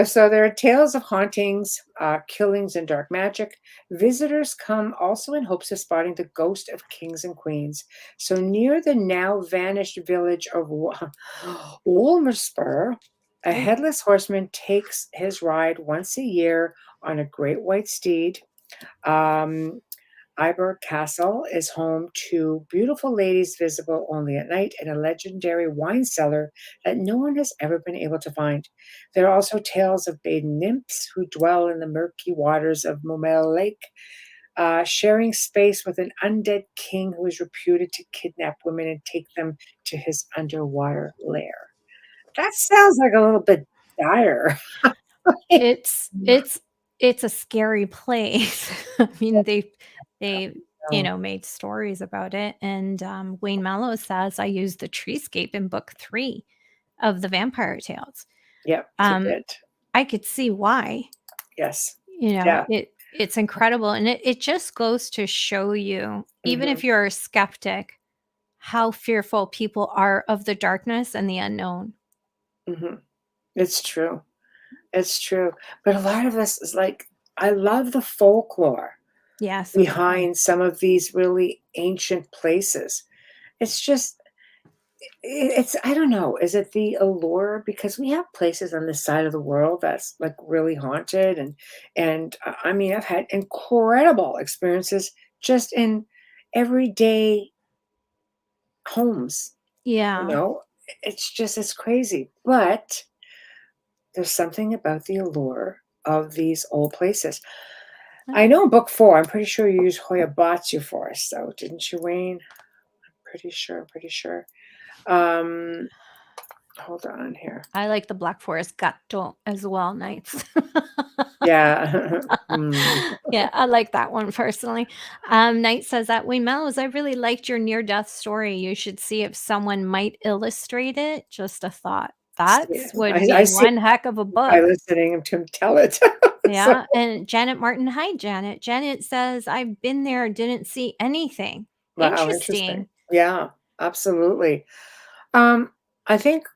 so there are tales of hauntings, killings, and dark magic. Visitors come also in hopes of spotting the ghost of kings and queens. So near the now vanished village of Wolmerspur, a headless horseman takes his ride once a year on a great white steed. Iber Castle is home to beautiful ladies visible only at night and a legendary wine cellar that no one has ever been able to find. There are also tales of maiden nymphs who dwell in the murky waters of Momel Lake, sharing space with an undead king who is reputed to kidnap women and take them to his underwater lair. That sounds like a little bit dire. It's a scary place. I mean, they made stories about it, and Wayne Mallow says I used the treescape in book 3 of the Vampire Tales. Yep, it's a bit. I could see why. Yes. Yeah. It's incredible, and it just goes to show you, even if you're a skeptic, how fearful people are of the darkness and the unknown. It's true. It's true. But a lot of this is like, I love the folklore behind some of these really ancient places. It's just, I don't know. Is it the allure? Because we have places on this side of the world that's like really haunted. And I mean, I've had incredible experiences just in everyday homes. Yeah. It's crazy. But there's something about the allure of these old places. I know in book 4, I'm pretty sure you used Hoyabatsu Forest, though, didn't you, Wayne? I'm pretty sure. Hold on here. I like the Black Forest Gatto as well, Knights. Yeah. Yeah, I like that one personally. Knight says that Wayne Mellows, I really liked your near-death story. You should see if someone might illustrate it. Just a thought. That would be one heck of a book. By listening to him tell it. Yeah, and Janet Martin. Hi, Janet. Janet says, I've been there, didn't see anything. Wow, interesting. Yeah, absolutely. I think,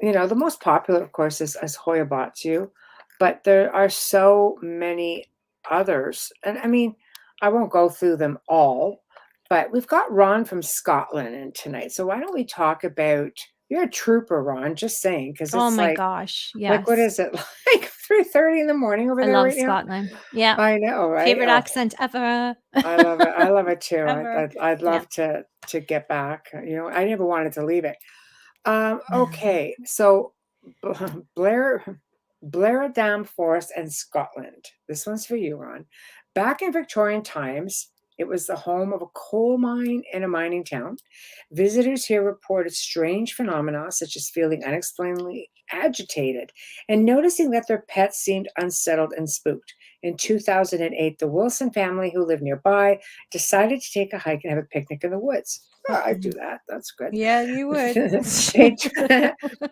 the most popular, of course, is Hoyabatsu, but there are so many others. And I mean, I won't go through them all, but we've got Ron from Scotland in tonight. So why don't we talk about, you're a trooper, Ron, just saying, because it's my gosh. Yes. Like, what is it, like 3:30 in the morning over there right now? I love Scotland. Yeah. I know, right? Favorite accent ever. I love it. I love it too. I'd love to get back. I never wanted to leave it. Okay, so Blair-Dam Forest and Scotland. This one's for you, Ron. Back in Victorian times, it was the home of a coal mine in a mining town. Visitors here reported strange phenomena, such as feeling unexplainably agitated and noticing that their pets seemed unsettled and spooked. In 2008, the Wilson family, who lived nearby, decided to take a hike and have a picnic in the woods. Oh, I'd do that. That's good. Yeah, you would.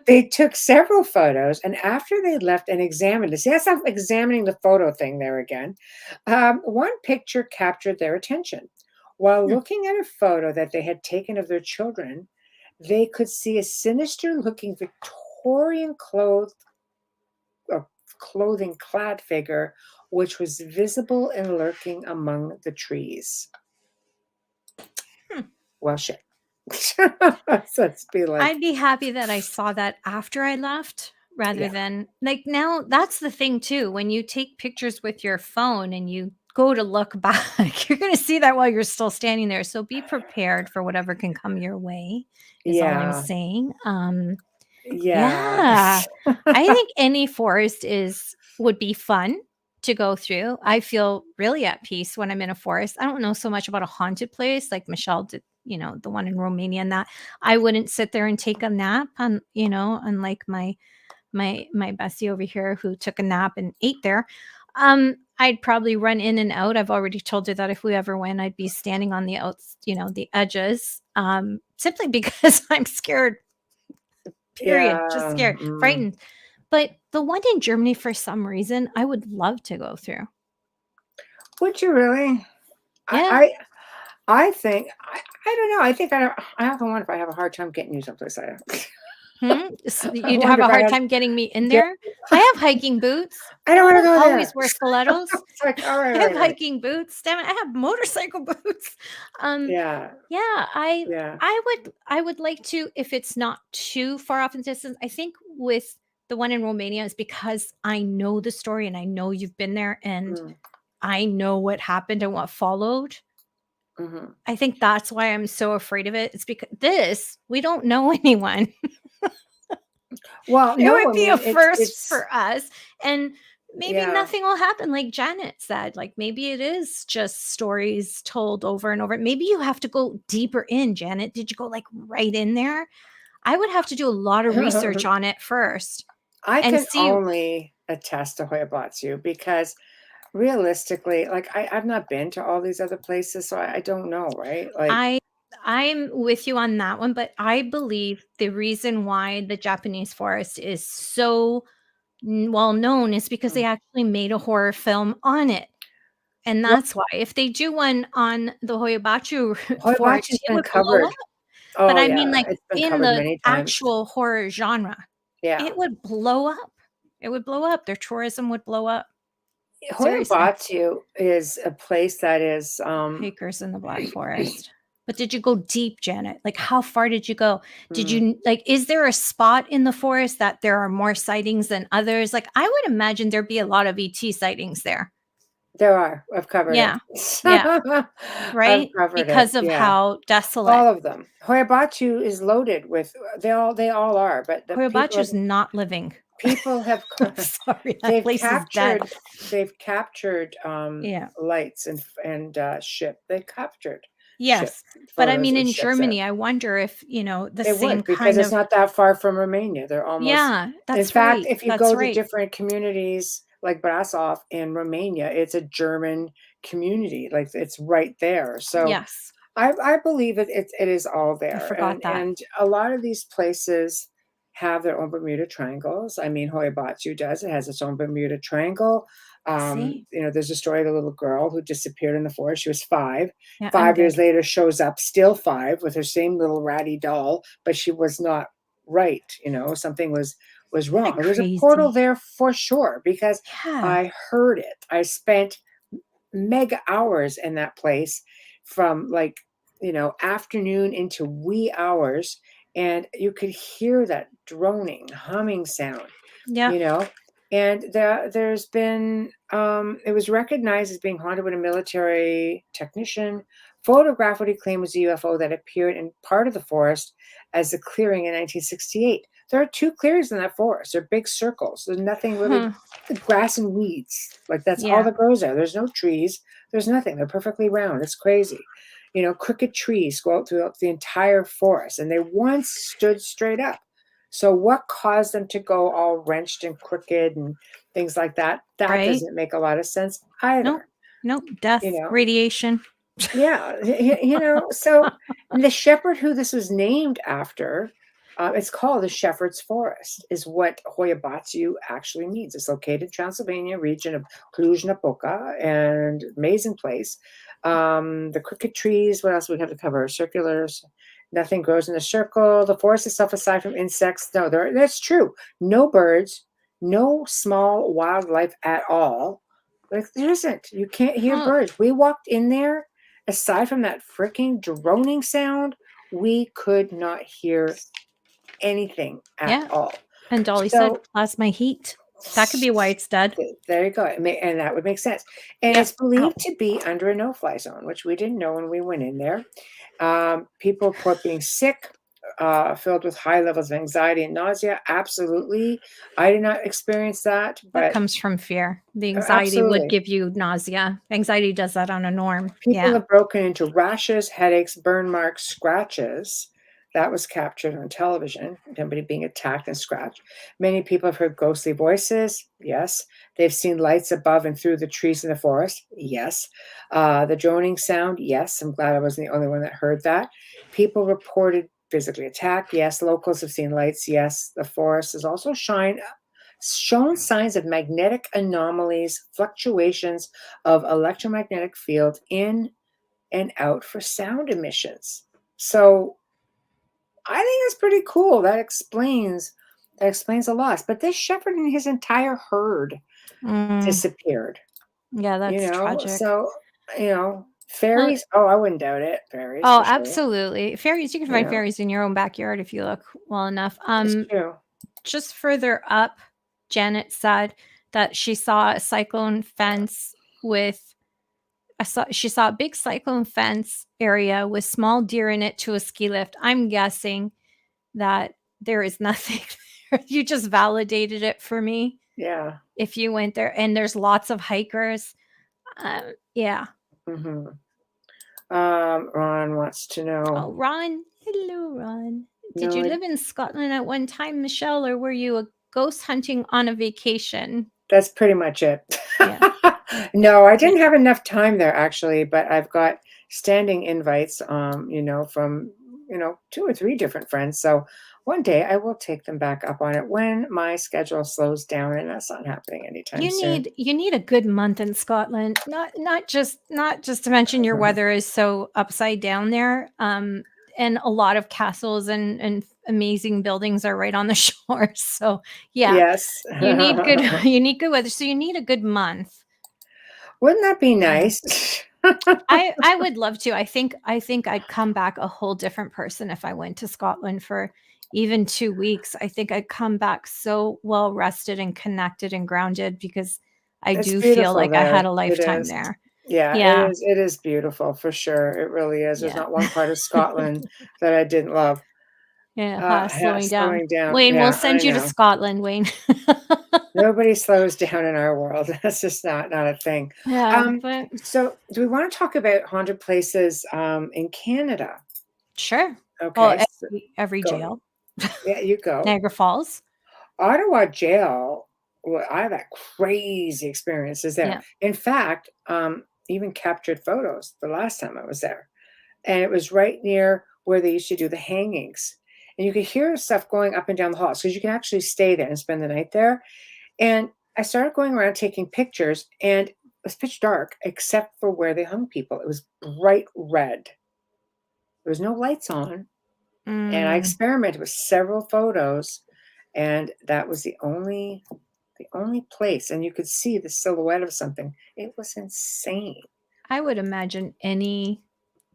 They took several photos, and after they left and examined it, see, that's not examining the photo thing there again. One picture captured their attention. While looking at a photo that they had taken of their children, they could see a sinister-looking Victorian clothing-clad figure, which was visible and lurking among the trees. Well, shit. Let's be like, I'd be happy that I saw that after I left rather than like now. That's the thing too. When you take pictures with your phone and you go to look back, you're going to see that while you're still standing there. So be prepared for whatever can come your way. Is all I'm saying. Yeah. I think any forest would be fun to go through. I feel really at peace when I'm in a forest. I don't know so much about a haunted place like Michelle did, the one in Romania, and that I wouldn't sit there and take a nap on, unlike my bestie over here who took a nap and ate there. I'd probably run in and out. I've already told her that if we ever went, I'd be standing on the the edges, simply because I'm scared. Period. Just scared, frightened. But the one in Germany, for some reason, I would love to go through. Would you really? Yeah. I think I don't know. I think I often wonder if I have a hard time getting you someplace. You'd have wonder a if I hard have time getting me in get there. I have hiking boots. I don't I wanna don't go always there. wear stilettos. It's like, all right, I all have right, all right. hiking boots. Damn it, I have motorcycle boots. Um, Yeah, yeah, I yeah. I would like to, if it's not too far off in distance. I think with the one in Romania is because I know the story and I know you've been there and Mm, I know what happened and what followed. mhm. I think that's why I'm so afraid of it. It's because this, we don't know anyone. Well, It no, would I be a mean, first it's for us, and maybe yeah. nothing will happen like Janet said, like, maybe it is just stories told over and over. Maybe you have to go deeper in, Janet. Did you go, like, right in there? I would have to do a lot of research on it first I and can see. only attest to Hoyabatsu because realistically, like, I've not been to all these other places, so I don't know, right? Like, I I'm with you on that one, but I believe the reason why the Japanese forest is so well known is because they mm, actually made a horror film on it. And well, that's why. If they do one on the Hoyabachu forest, Hoyabatsu's it been would blow up. covered. But Oh, I mean, yeah, like, it's been in covered the many times. actual horror genre, Yeah. it would blow up. It would blow up. Their tourism would blow up. Seriously. Hoyabatsu is a place that is, Hikers in the Black Forest. But did you go deep, Janet? Like, how far did you go? Did mm, you like, is there a spot in the forest that there are more sightings than others? Like, I would imagine there'd be a lot of ET sightings there. there are. I've covered it. Yeah. Yeah. I've Right? covered it, Because of yeah. how desolate. All of them. Hoyabatsu is loaded with they all are, but the Hoyabachu's not living. people have I'm sorry, that they've place is dead. captured Yeah. lights and ship. They captured ship Yes. But I photos mean, of in ships there. Germany, I wonder if, the They same would because kind it's of. not that far from Romania. They're almost Yeah, in that's fact, right. if you That's go to right. different communities like Brasov in Romania, it's a German community. Like it's right there. So Yes. I believe it is all I there, forgot that. and a lot of these places have their own Bermuda Triangles. I mean, Hoyabatsu does. It has its own Bermuda Triangle. See? There's a story of a little girl who disappeared in the forest. She was 5. Yeah, I'm 5 years dead. later, shows up, still 5, with her same little ratty doll, but she was not right. Something was Isn't wrong. that There's a portal crazy? there for sure because Yeah. I heard it. I spent mega hours in that place from like afternoon into wee hours, and you could hear that droning humming sound Yeah. you know and there's been it was recognized as being haunted when a military technician photographed what he claimed was a UFO that appeared in part of the forest as a clearing in 1968. There are 2 clearings in that forest. They're big circles. There's nothing really, Huh. the grass and weeds. Like that's all Yeah. that grows there. There's no trees. There's nothing. They're perfectly round. It's crazy. Crooked trees go out throughout the entire forest, and they once stood straight up. So what caused them to go all wrenched and crooked and things like that? That Right? doesn't make a lot of sense Nope. either. Nope. You Death, know, radiation. yeah, so the shepherd who this was named after, it's called the Shepherd's Forest, is what Hoyabatsu actually means. It's located in Transylvania region of Cluj-Napoca, and amazing place. The crooked trees, what else we have to cover? Circulars, nothing grows in a circle. The forest itself, aside from insects, no, that's true. No birds, no small wildlife at all. Like there isn't. You can't hear Huh. birds. We walked in there. Aside from that freaking droning sound, we could not hear anything Yeah. at all. And Dolly said, So plasma heat. That could be why it's dead. there you go. And that would make sense. And Yep. it's believed to be under a no-fly zone, which we didn't know when we went in there. People report being sick, filled with high levels of anxiety and nausea. Absolutely. I did not experience that, That but comes from fear. The anxiety would absolutely. give you nausea. Anxiety does that on a norm. People Yeah. have broken into rashes, headaches, burn marks, scratches. That was captured on television, somebody being attacked and scratched. Many people have heard ghostly voices. Yes. They've seen lights above and through the trees in the forest. Yes. The droning sound. Yes. I'm glad I wasn't the only one that heard that. People reported physically attacked. Yes. Locals have seen lights. Yes. The forest has also shown signs of magnetic anomalies, fluctuations of electromagnetic field in and out for sound emissions. So I think it's pretty cool. That explains a lot. But this shepherd and his entire herd Mm, disappeared. yeah, that's tragic. So Well, fairies. Oh, I wouldn't doubt it. Fairies oh, for sure. absolutely. Fairies, you can find Yeah, fairies in your own backyard if you look well enough. it's true. Just further up, Janet said that she saw a cyclone fence with she saw a big cyclone fence area with small deer in it to a ski lift. I'm guessing that there is nothing there. You just validated it for me. Yeah. If you went there, and there's lots of hikers. Yeah. hmm Ron wants to know. Oh, Ron. Hello, Ron. Did No, you live in Scotland at one time, Michelle, or were you a ghost hunting on a vacation? that's pretty much it. Yeah. No, I Yeah. didn't have enough time there actually, but I've got standing invites, from, 2 or 3 different friends. So one day I will take them back up on it when my schedule slows down, and that's not happening anytime soon. You need a good month in Scotland. Not just to mention your weather is so upside down there. And a lot of castles and amazing buildings are right on the shore. So yeah, Yes. you need good you need good weather. So you need a good month. Wouldn't that be Yeah. nice? I would love to. I think I'd come back a whole different person if I went to Scotland for even 2 weeks. I think I'd come back so well rested and connected and grounded because I It's do feel beautiful like I had there. a It lifetime is. there. Yeah, Yeah. it is beautiful for sure. It really is. There's Yeah. not one part of Scotland that I didn't love. Yeah, slowing down. Slowing down. Wayne, we'll Yeah, send I you to know. Scotland, Wayne. Nobody slows down in our world. That's just not a thing. Yeah, but So do we want to talk about haunted places in Canada? sure. Well, Okay, so every go. jail. Yeah, you go. Niagara Falls. Ottawa jail. Well, I've had crazy experiences there. Yeah. In fact, even captured photos the last time I was there. And it was right near where they used to do the hangings. And you could hear stuff going up and down the halls because you can actually stay there and spend the night there. And I started going around taking pictures, and it was pitch dark except for where they hung people. It was bright red. There was no lights on. And I Mm, experimented with several photos, and that was the only place. And you could see the silhouette of something. It was insane. I would imagine any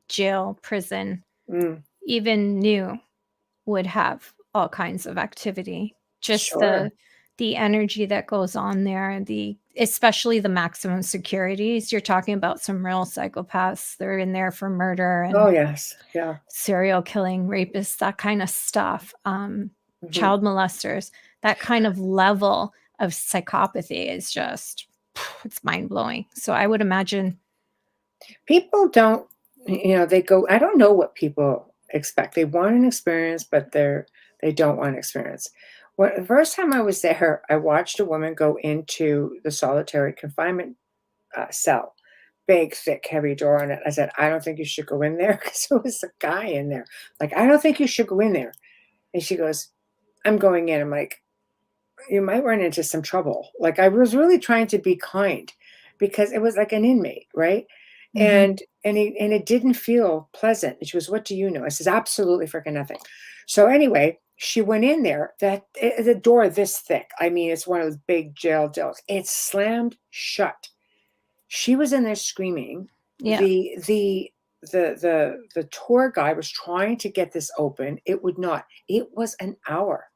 jail, prison, Mm, even new, would have all kinds of activity. Just sure. the energy that goes on there, especially the maximum securities. You're talking about some real psychopaths. They're in there for murder Oh and yes. Yeah. serial killing, rapists, that kind of stuff. Mhm. Child molesters, that kind of level of psychopathy is just it's mind blowing. So I would imagine. People don't, they go, I don't know what people expect. They want an experience, but they don't want an experience. The first time I was there, I watched a woman go into the solitary confinement cell. Big, thick, heavy door on it. I said, I don't think you should go in there because there was a guy in there. Like, I don't think you should go in there. And she goes, I'm going in. I'm like, you might run into some trouble. Like, I was really trying to be kind because it was like an inmate, right? Mhm. And it didn't feel pleasant. And she goes, what do you know? I says, absolutely freaking nothing. So anyway, she went in there. The door this thick. I mean, it's one of those big jail doors. It slammed shut. She was in there screaming. Yeah. The tour guide was trying to get this open. It would not. It was an hour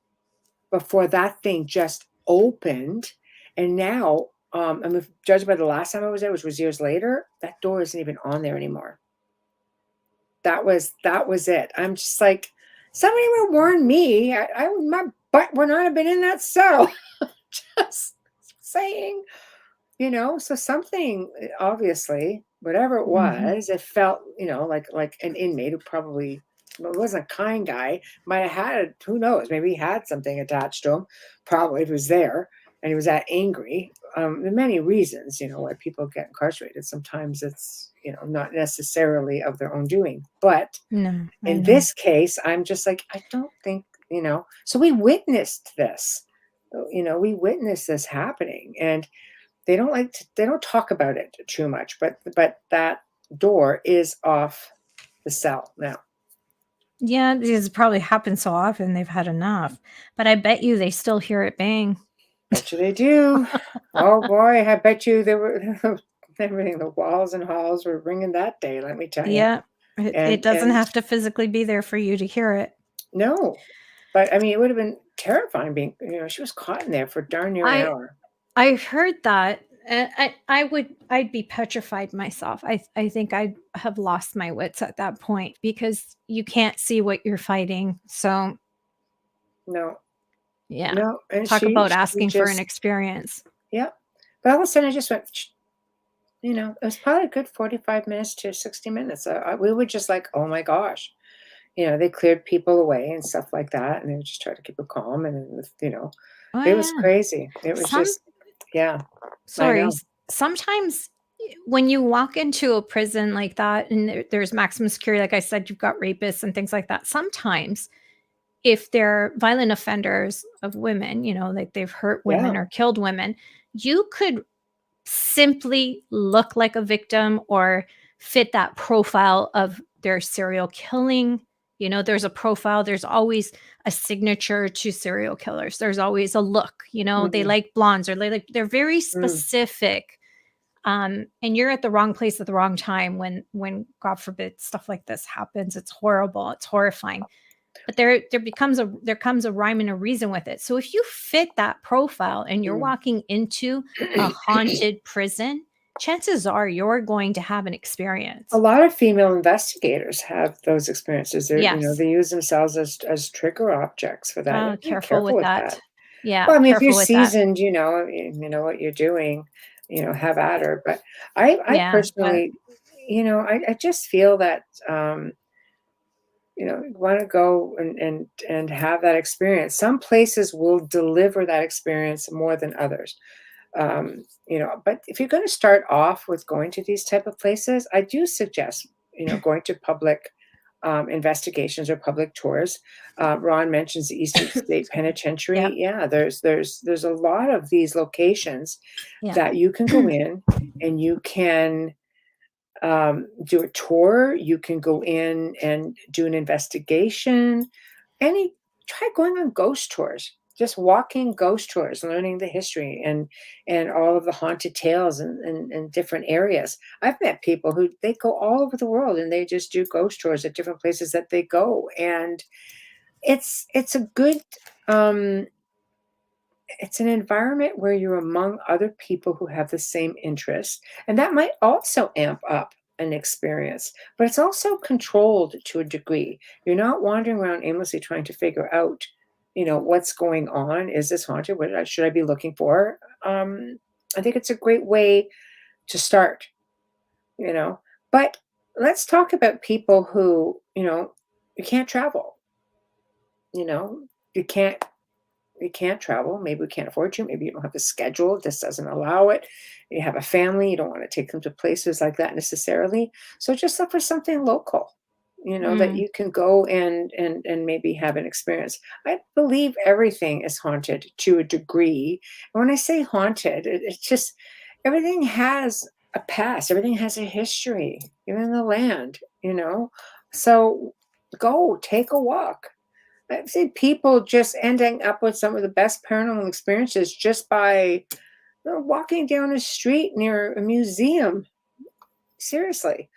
before that thing just opened. And now, I mean, judged by the last time I was there, which was years later, that door isn't even on there anymore. That was it. I'm just like, somebody would warn me. My butt would not have been in that cell. Just saying. So something, obviously, whatever it Mhm. was, it felt, like an inmate who probably wasn't a kind guy, might have had, who knows, maybe he had something attached to him, probably it was there, and he was that angry. There are many reasons, why people get incarcerated. Sometimes it's, not necessarily of their own doing. But No, I in know. this case, I'm just like, I don't think, so we witnessed this. We witnessed this happening, and they don't talk about it too much, but that door is off the cell now. Yeah, this probably happens so often they've had enough. But I bet you they still hear it bang. Bet you they do. Oh boy, I bet you there were everything. The walls and halls were ringing that day. Let me tell you. Yeah, it doesn't And have to physically be there for you to hear it. no, but I mean, it would have been terrifying being. She was caught in there for darn near an hour. I heard that. I'd be petrified myself. I think I'd have lost my wits at that point because you can't see what you're fighting. So No, yeah, no, and talk she about asking for an just experience. yeah. But all of a sudden, I just went. It was probably a good 45 minutes to 60 minutes. We were just like, oh my gosh. They cleared people away and stuff like that, and they just tried to keep it calm. And Oh it was yeah. crazy. It was Some just, yeah, I sorry. know. Sometimes when you walk into a prison like that and there's maximum security, like I said, you've got rapists and things like that. Sometimes if they're violent offenders of women, like they've hurt women Yeah, or killed women, you could simply look like a victim or fit that profile of their serial killing. There's a profile, there's always a signature to serial killers. There's always a look, they mhm, like blondes or they're very mm. specific. And you're at the wrong place at the wrong time when God forbid stuff like this happens. It's horrible. It's horrifying. But there comes a rhyme and a reason with it. So if you fit that profile and you're Mm. walking into a haunted prison, chances are you're going to have an experience. A lot of female investigators have those experiences. Yes. They use themselves as trigger objects for that. Yeah, Careful careful with with that. that. Yeah, Well, I mean, if you're careful with that. seasoned, you know what you're doing, have at her. But I Yeah, but personally, I just feel that, want to go and have that experience. Some places will deliver that experience more than others. But if you're going to start off with going to these type of places, I do suggest, going to public investigations or public tours. Ron mentions the Eastern State yeah, Penitentiary. Yeah, there's a lot of these locations yeah. that you can go in and you can do a tour. You can go in and do an investigation. Try going on ghost tours. Just walking ghost tours, learning the history and all of the haunted tales and different areas. I've met people who they go all over the world and they just do ghost tours at different places that they go, and it's a good it's an environment where you're among other people who have the same interests, and that might also amp up an experience, but it's also controlled to a degree. You're not wandering around aimlessly trying to figure out, what's going on. Is this haunted? Should I be looking for? I think it's a great way to start, you know. But let's talk about people who, you can't travel, you know, you can't we can't travel. Maybe we can't afford to. Maybe you don't have the schedule. This doesn't allow it. You have a family. You don't want to take them to places like that necessarily. So just look for something local, that Mm. you can go and maybe have an experience. I believe everything is haunted to a degree. And when I say haunted, it's just everything has a past. Everything has a history, even the land, So go take a walk. I've seen people just ending up with some of the best paranormal experiences just by walking down a street near a museum. Seriously.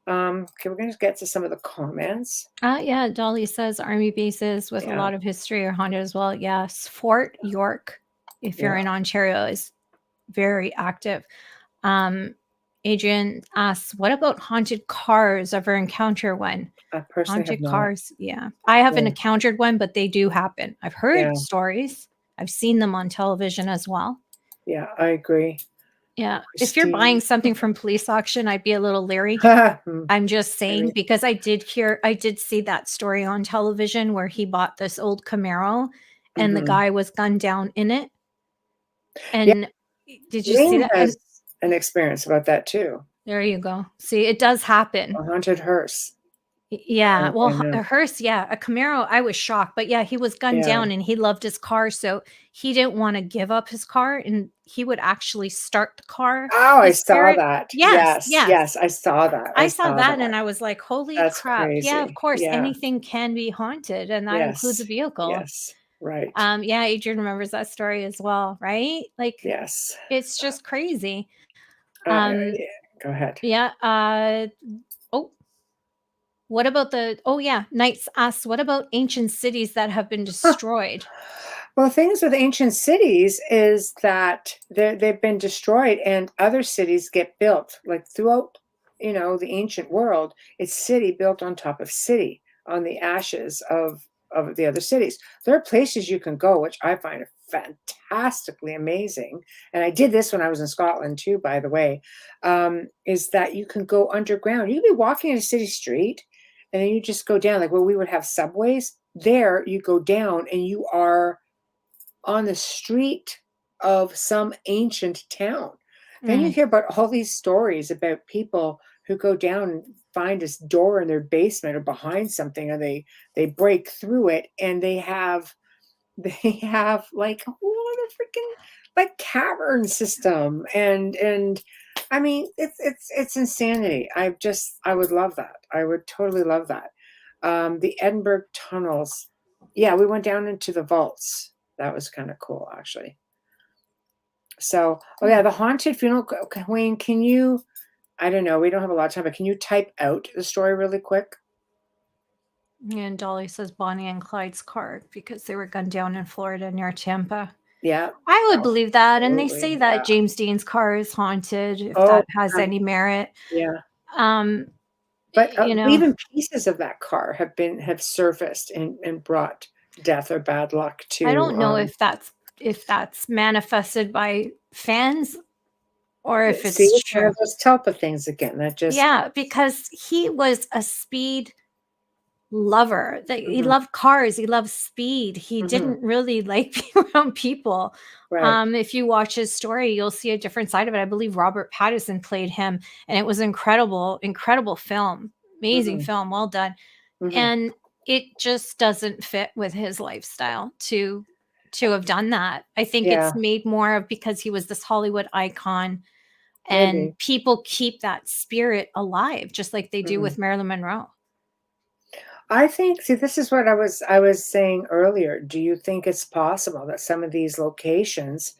Okay, we're going to get to some of the comments. Yeah, Dolly says army bases with a Yeah, lot of history are haunted as well. Yes, Fort York, if you're yeah. in Ontario, is very active. Um, Adrian asks, what about haunted cars? Ever encounter one? I personally have Haunted not. cars, yeah. I haven't Yeah, encountered one, but they do happen. I've heard yeah, stories. I've seen them on television as well. yeah. I agree. Yeah. If you're Christine. buying something from police auction, I'd be a little leery. Hmm, I'm just I saying mean, because I did see that story on television where he bought this old Camaro and the mhm. guy was gunned down in it. Yeah, And did you see Wayne that? And has an experience about that too. there you go. See, it does happen. A haunted hearse. Yeah, well, I know. a hearse, yeah, a Camaro, I was shocked, but yeah, he was gunned Yeah. down and he loved his car, so he didn't wanna give up his car, and he would actually start the car, Oh, I his saw Spirit. that. Yes, Yes, yes. yes, I saw that. I I saw saw that that. and I was like, "Holy That's crap." Yeah, of crazy. course, Yeah. anything can be haunted, and that includes a Yes. vehicle. Yes. Right. Yeah, Adrian remembers that story as well, right? Like, Yes. it's just crazy. Yeah. Um, Go ahead. yeah, oh, what about yeah, Knights asks, "What about ancient cities that have been destroyed?" Well, things with ancient cities is that they've been destroyed and other cities get built. Like throughout, the ancient world, it's city built on top of city on the ashes of the other cities. There are places you can go, which I find fantastically amazing. And I did this when I was in Scotland too, by the way, is that you can go underground. You can be walking in a city street and then you just go down, like where we would have subways. There you go down and you are on the street of some ancient town. Then you Mm, hear about all these stories about people who go down and find this door in their basement or behind something, and they break through it, and they have like what a freaking like cavern system, and I mean it's insanity. I would love that. I would totally love that. The Edinburgh tunnels. Yeah, we went down into the vaults. That was kind of cool, actually. So, oh yeah, the haunted funeral. Wayne, can you? I don't know. We don't have a lot of time, but can you type out the story really quick? and Dolly says Bonnie and Clyde's car because they were gunned down in Florida near Tampa. Yeah. I would believe that, and they say Absolutely. Yeah. that James Dean's car is haunted, if Oh, that has any merit. yeah. Um, But you know, even pieces of that car have surfaced and brought death or bad luck I to. don't know if that's manifested by fans or if See, it's it's one true. of those Telpa things again. That just. Yeah, because he was a speed lover. He Mhm, loved cars, he loved speed. He mhm, didn't really like being around people. right. If you watch his story, you'll see a different side of it. I believe Robert Pattinson played him, and it was incredible, incredible film, amazing Mhm, film, well done. mhm. And it just doesn't fit with his lifestyle to have done that. I think Yeah, it's made more of because he was this Hollywood icon, maybe. and people keep that spirit alive, just like they do Mhm. with Marilyn Monroe. I think, see, this is what I was saying earlier. Do you think it's possible that some of these locations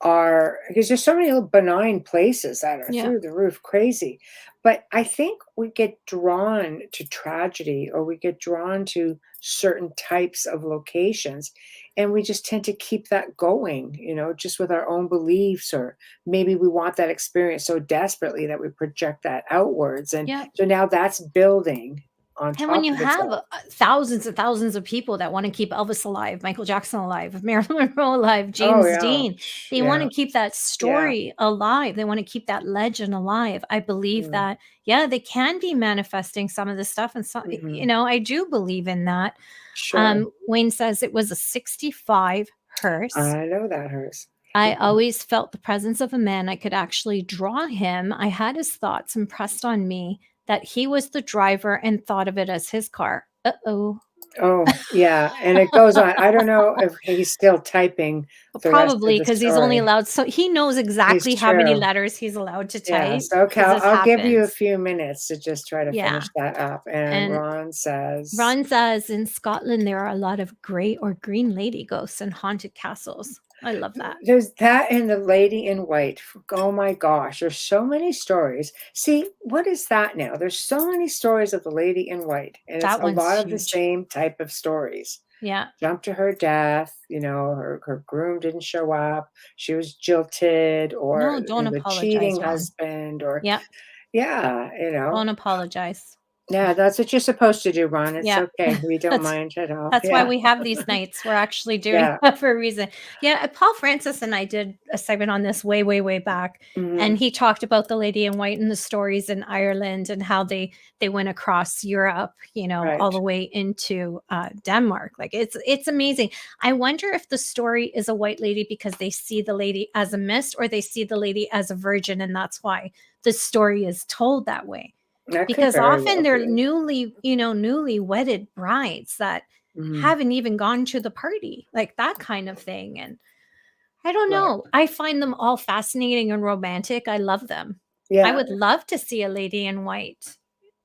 are, because there's so many little benign places that are Yeah. through the roof crazy, but I think we get drawn to tragedy or we get drawn to certain types of locations and we just tend to keep that going, just with our own beliefs, or maybe we want that experience so desperately that we project that outwards, and Yeah. so now that's building on And when top you of have itself. thousands and thousands of people that want to keep Elvis alive, Michael Jackson alive, Marilyn Monroe alive, Oh, James yeah. Dean, they want Yeah, to keep that yeah. story alive. They want to keep that legend alive. I believe Mm, that, yeah, they can be manifesting some of this stuff. And so, mhm. I do believe in that. Sure. Wayne says it was a 65 hearse. I know that hurts. I always felt the presence of a man. I could actually draw him. I had his thoughts impressed on me that he was the driver and thought of it as his car. Uh-oh. Oh, yeah, and it goes on. I don't know if he's still typing the rest of Probably the because he's only story. allowed so he knows He's exactly how many true. letters he's allowed to type Yes, okay, because this I'll give you a happens. few minutes to just try to Yeah. finish that up, and And Ron says. Ron says in Scotland there are a lot of gray or green lady ghosts and haunted castles. I love that. There's that and the lady in white. Oh my gosh, there's so many stories. See, what is that now? There's so many stories of the lady in white, and it's That a one's lot of the huge. same type of stories. Yeah. Jumped to her death, her groom didn't show up, she was jilted, or No, don't the apologize, cheating Ron. husband, or Yeah. yeah, Don't apologize. yeah, that's what you're supposed to do, Ron. It's Yeah. okay. We don't That's mind at all. That's why Yeah. we have these nights. We're actually doing Yeah. that for a reason. Yeah, Paul Francis and I did a segment on this way, way, way back, and Mhm. he talked about the lady in white and the stories in Ireland and how they went across Europe, all Right. the way into Denmark. Like it's amazing. I wonder if the story is a white lady because they see the lady as a mist, or they see the lady as a virgin, and that's why the story is told that way. That could because very often well they're be. newly wedded brides that Mhm. haven't even gone to the party, like that kind of thing. And I don't Right. know. I find them all fascinating and romantic. I love them. I Yeah, would love to see a lady in white,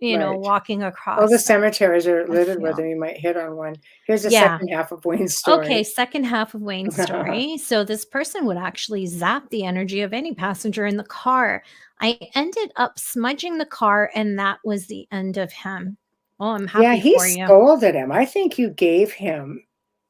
right. walking Well, the across cemeteries are a littered with field. them. You might hit on one. Here's the Yeah. second half of Wayne's Okay, story. second half of Wayne's story. So this person would actually zap the energy of any passenger in the car. I ended up smudging the car, and that was the end of him. Oh, I'm Yeah, happy he for you. scolded him. I think you gave him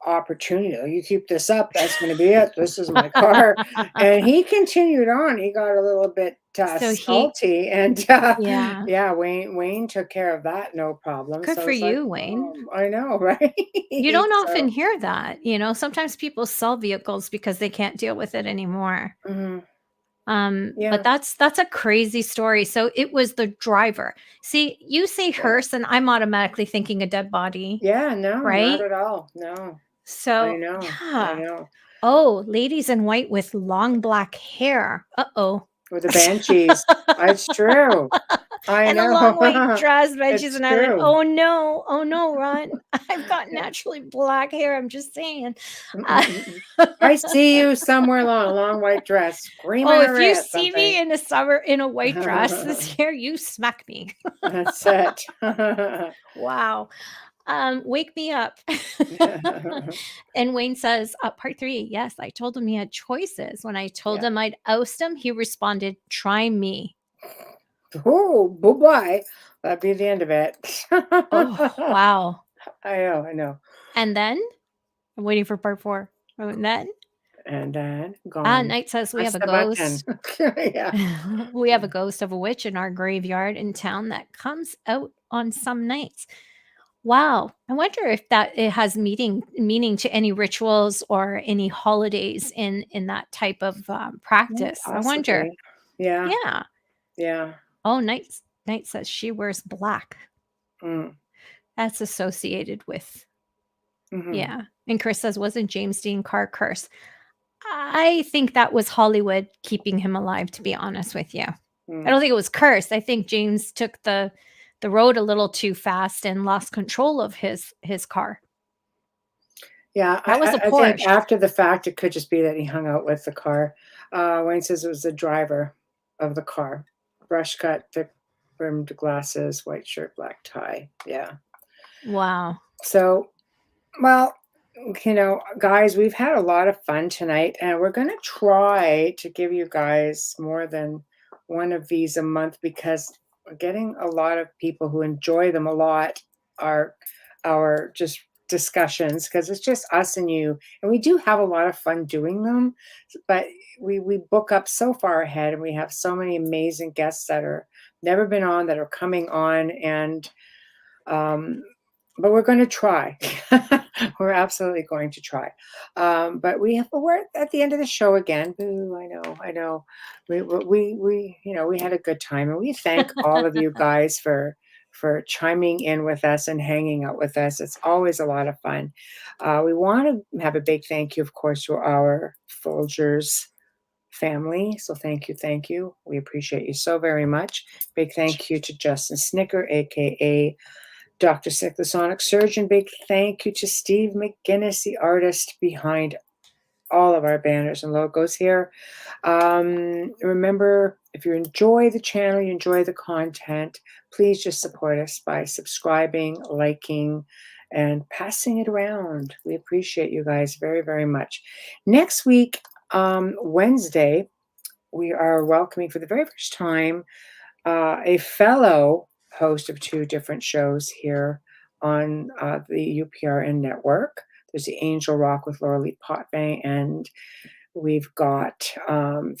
opportunity. "Oh, you keep this up, that's gonna be it. This is my car." And he continued on. He got a little bit, So he, salty, and, yeah, yeah, Wayne took care of that, no problem. good So for it's like, you, Wayne. I know, right? You don't often So, hear that. Sometimes people sell vehicles because they can't deal with it anymore. mhm, But yeah, that's a crazy story. So it was the driver. See, you say yeah. hearse, and I'm automatically thinking a dead body, Yeah, no, not right? at all. No. I So know, I yeah. know. Oh, ladies in white with long black hair. Uh-oh. With the banshees. It's true. I And a know. long white dress, Banshees It's and Island. true. Oh no, Ron. I've got naturally black hair. I'm just saying. Mm, Uh, mm, mm, mm. I see you somewhere long, a long white dress, screaming oh, if you away at see me something. in the summer in a white dress this year, you smack me. That's it. Wow. Wake me up. And Wayne says, part three, yes, I told him he had choices. When I told Yeah. him I'd oust him, he responded, try me. Oh, bye-bye. That'd be the end of it. Oh, wow. I know. And then I'm waiting for part four. And then And then gone. Knight says we Press have a the button. ghost. Yeah. We have a ghost of a witch in our graveyard in town that comes out on some nights. Wow. I wonder if that it has meaning to any rituals or any holidays in that type of Mm, practice. I wonder. possibly. Yeah, Yeah. yeah. Oh, Knight says she wears black. Mm, That's associated with, mhm, yeah. And Chris says, wasn't James Dean Carr curse? I think that was Hollywood keeping him alive, to be honest with you. I mm. don't think it was cursed. I think James took the road a little too fast and lost control of his car. Yeah, That was a I think Porsche. after the fact, it could just be that he hung out with the car. Wayne says it was the driver of the car. Brush cut, thick rimmed glasses, white shirt, black tie. Yeah. Wow. So, well, guys, we've had a lot of fun tonight, and we're going to try to give you guys more than one of these a month because we're getting a lot of people who enjoy them a lot. Our just discussions because it's just us and you, and we do have a lot of fun doing them, but we book up so far ahead, and we have so many amazing guests that are never been on that are coming on, and um, but we're going to try. We're absolutely going to try. But we're at the end of the show again. Boo! I know. We had a good time, and we thank all of you guys for chiming in with us and hanging out with us. It's always a lot of fun. We want to have a big thank you, of course, to our Folgers family. So thank you. We appreciate you so very much. Big thank you to Justin Snicker, aka Dr. Sick, the Sonic Surgeon. Big thank you to Steve McGinnis, the artist behind all of our banners and logos here. Remember, if you enjoy the channel, you enjoy the content, please just support us by subscribing, liking, and passing it around. We appreciate you guys very, very much. Next week, Wednesday, we are welcoming for the very first time a fellow host of two different shows here on the UPRN network. There's the Angel Rock with Laura Lee Potvin, and we've got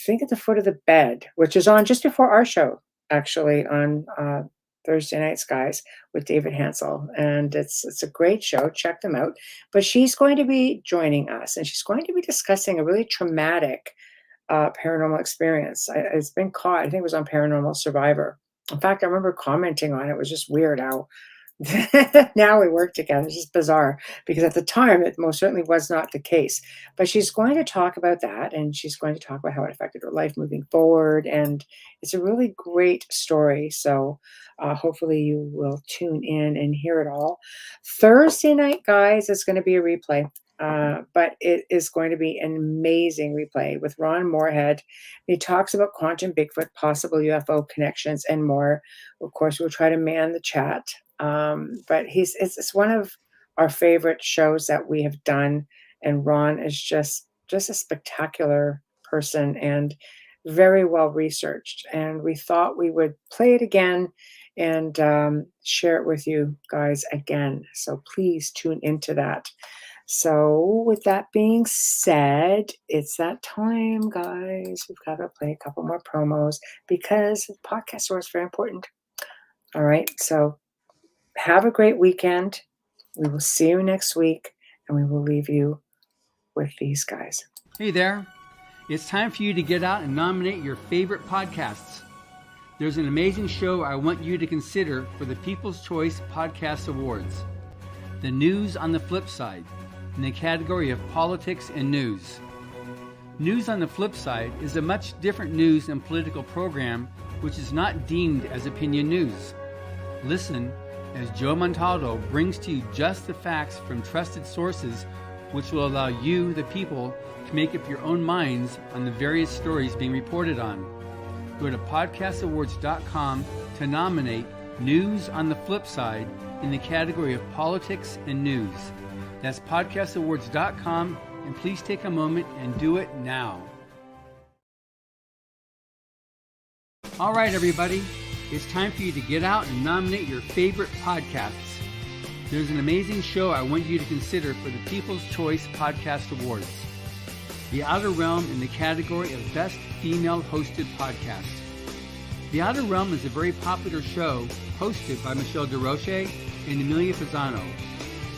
Think at the Foot of the Bed, which is on just before our show, actually, on Thursday nights, guys, with David Hansel. And it's a great show. Check them out. But she's going to be joining us, and she's going to be discussing a really traumatic paranormal experience. It's been caught. I think it was on Paranormal Survivor. In fact, I remember commenting on it. It was just weird how Now we work together. It's just bizarre because at the time it most certainly was not the case. But she's going to talk about that, and she's going to talk about how it affected her life moving forward. And it's a really great story. So hopefully you will tune in and hear it all. Thursday night, guys, is going to be a replay. But it is going to be an amazing replay with Ron Moorhead. He talks about quantum Bigfoot, possible UFO connections, and more. Of course, we'll try to man the chat. But it's one of our favorite shows that we have done, and Ron is just a spectacular person and very well researched. And we thought we would play it again and share it with you guys again. So please tune into that. So with that being said, it's that time, guys. We've got to play a couple more promos because the podcast tour is very important. All right. So have a great weekend. We will see you next week, and we will leave you with these guys. Hey there. It's time for you to get out and nominate your favorite podcasts. There's an amazing show I want you to consider for the People's Choice Podcast Awards. The News on the Flip Side, in the category of politics and news. News on the Flip Side is a much different news and political program which is not deemed as opinion news. Listen as Joe Montaldo brings to you just the facts from trusted sources which will allow you, the people, to make up your own minds on the various stories being reported on. Go to podcastawards.com to nominate News on the Flip Side in the category of politics and news. That's podcastawards.com, and please take a moment and do it now. All right, everybody, it's time for you to get out and nominate your favorite podcasts. There's an amazing show I want you to consider for the People's Choice Podcast Awards. The Outer Realm in the category of Best Female Hosted Podcast. The Outer Realm is a very popular show hosted by Michelle Desrochers and Amelia Pisano,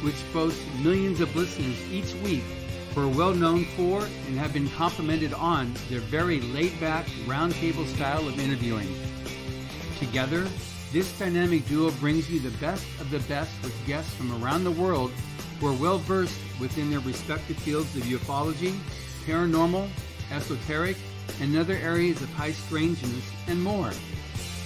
which boasts millions of listeners each week who are well known for and have been complimented on their very laid-back, roundtable style of interviewing. Together, this dynamic duo brings you the best of the best with guests from around the world who are well-versed within their respective fields of ufology, paranormal, esoteric, and other areas of high strangeness, and more.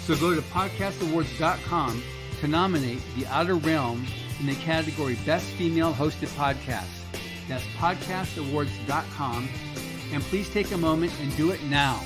So go to podcastawards.com to nominate The Outer Realm in the category Best Female Hosted Podcast. That's podcastawards.com, and please take a moment and do it now.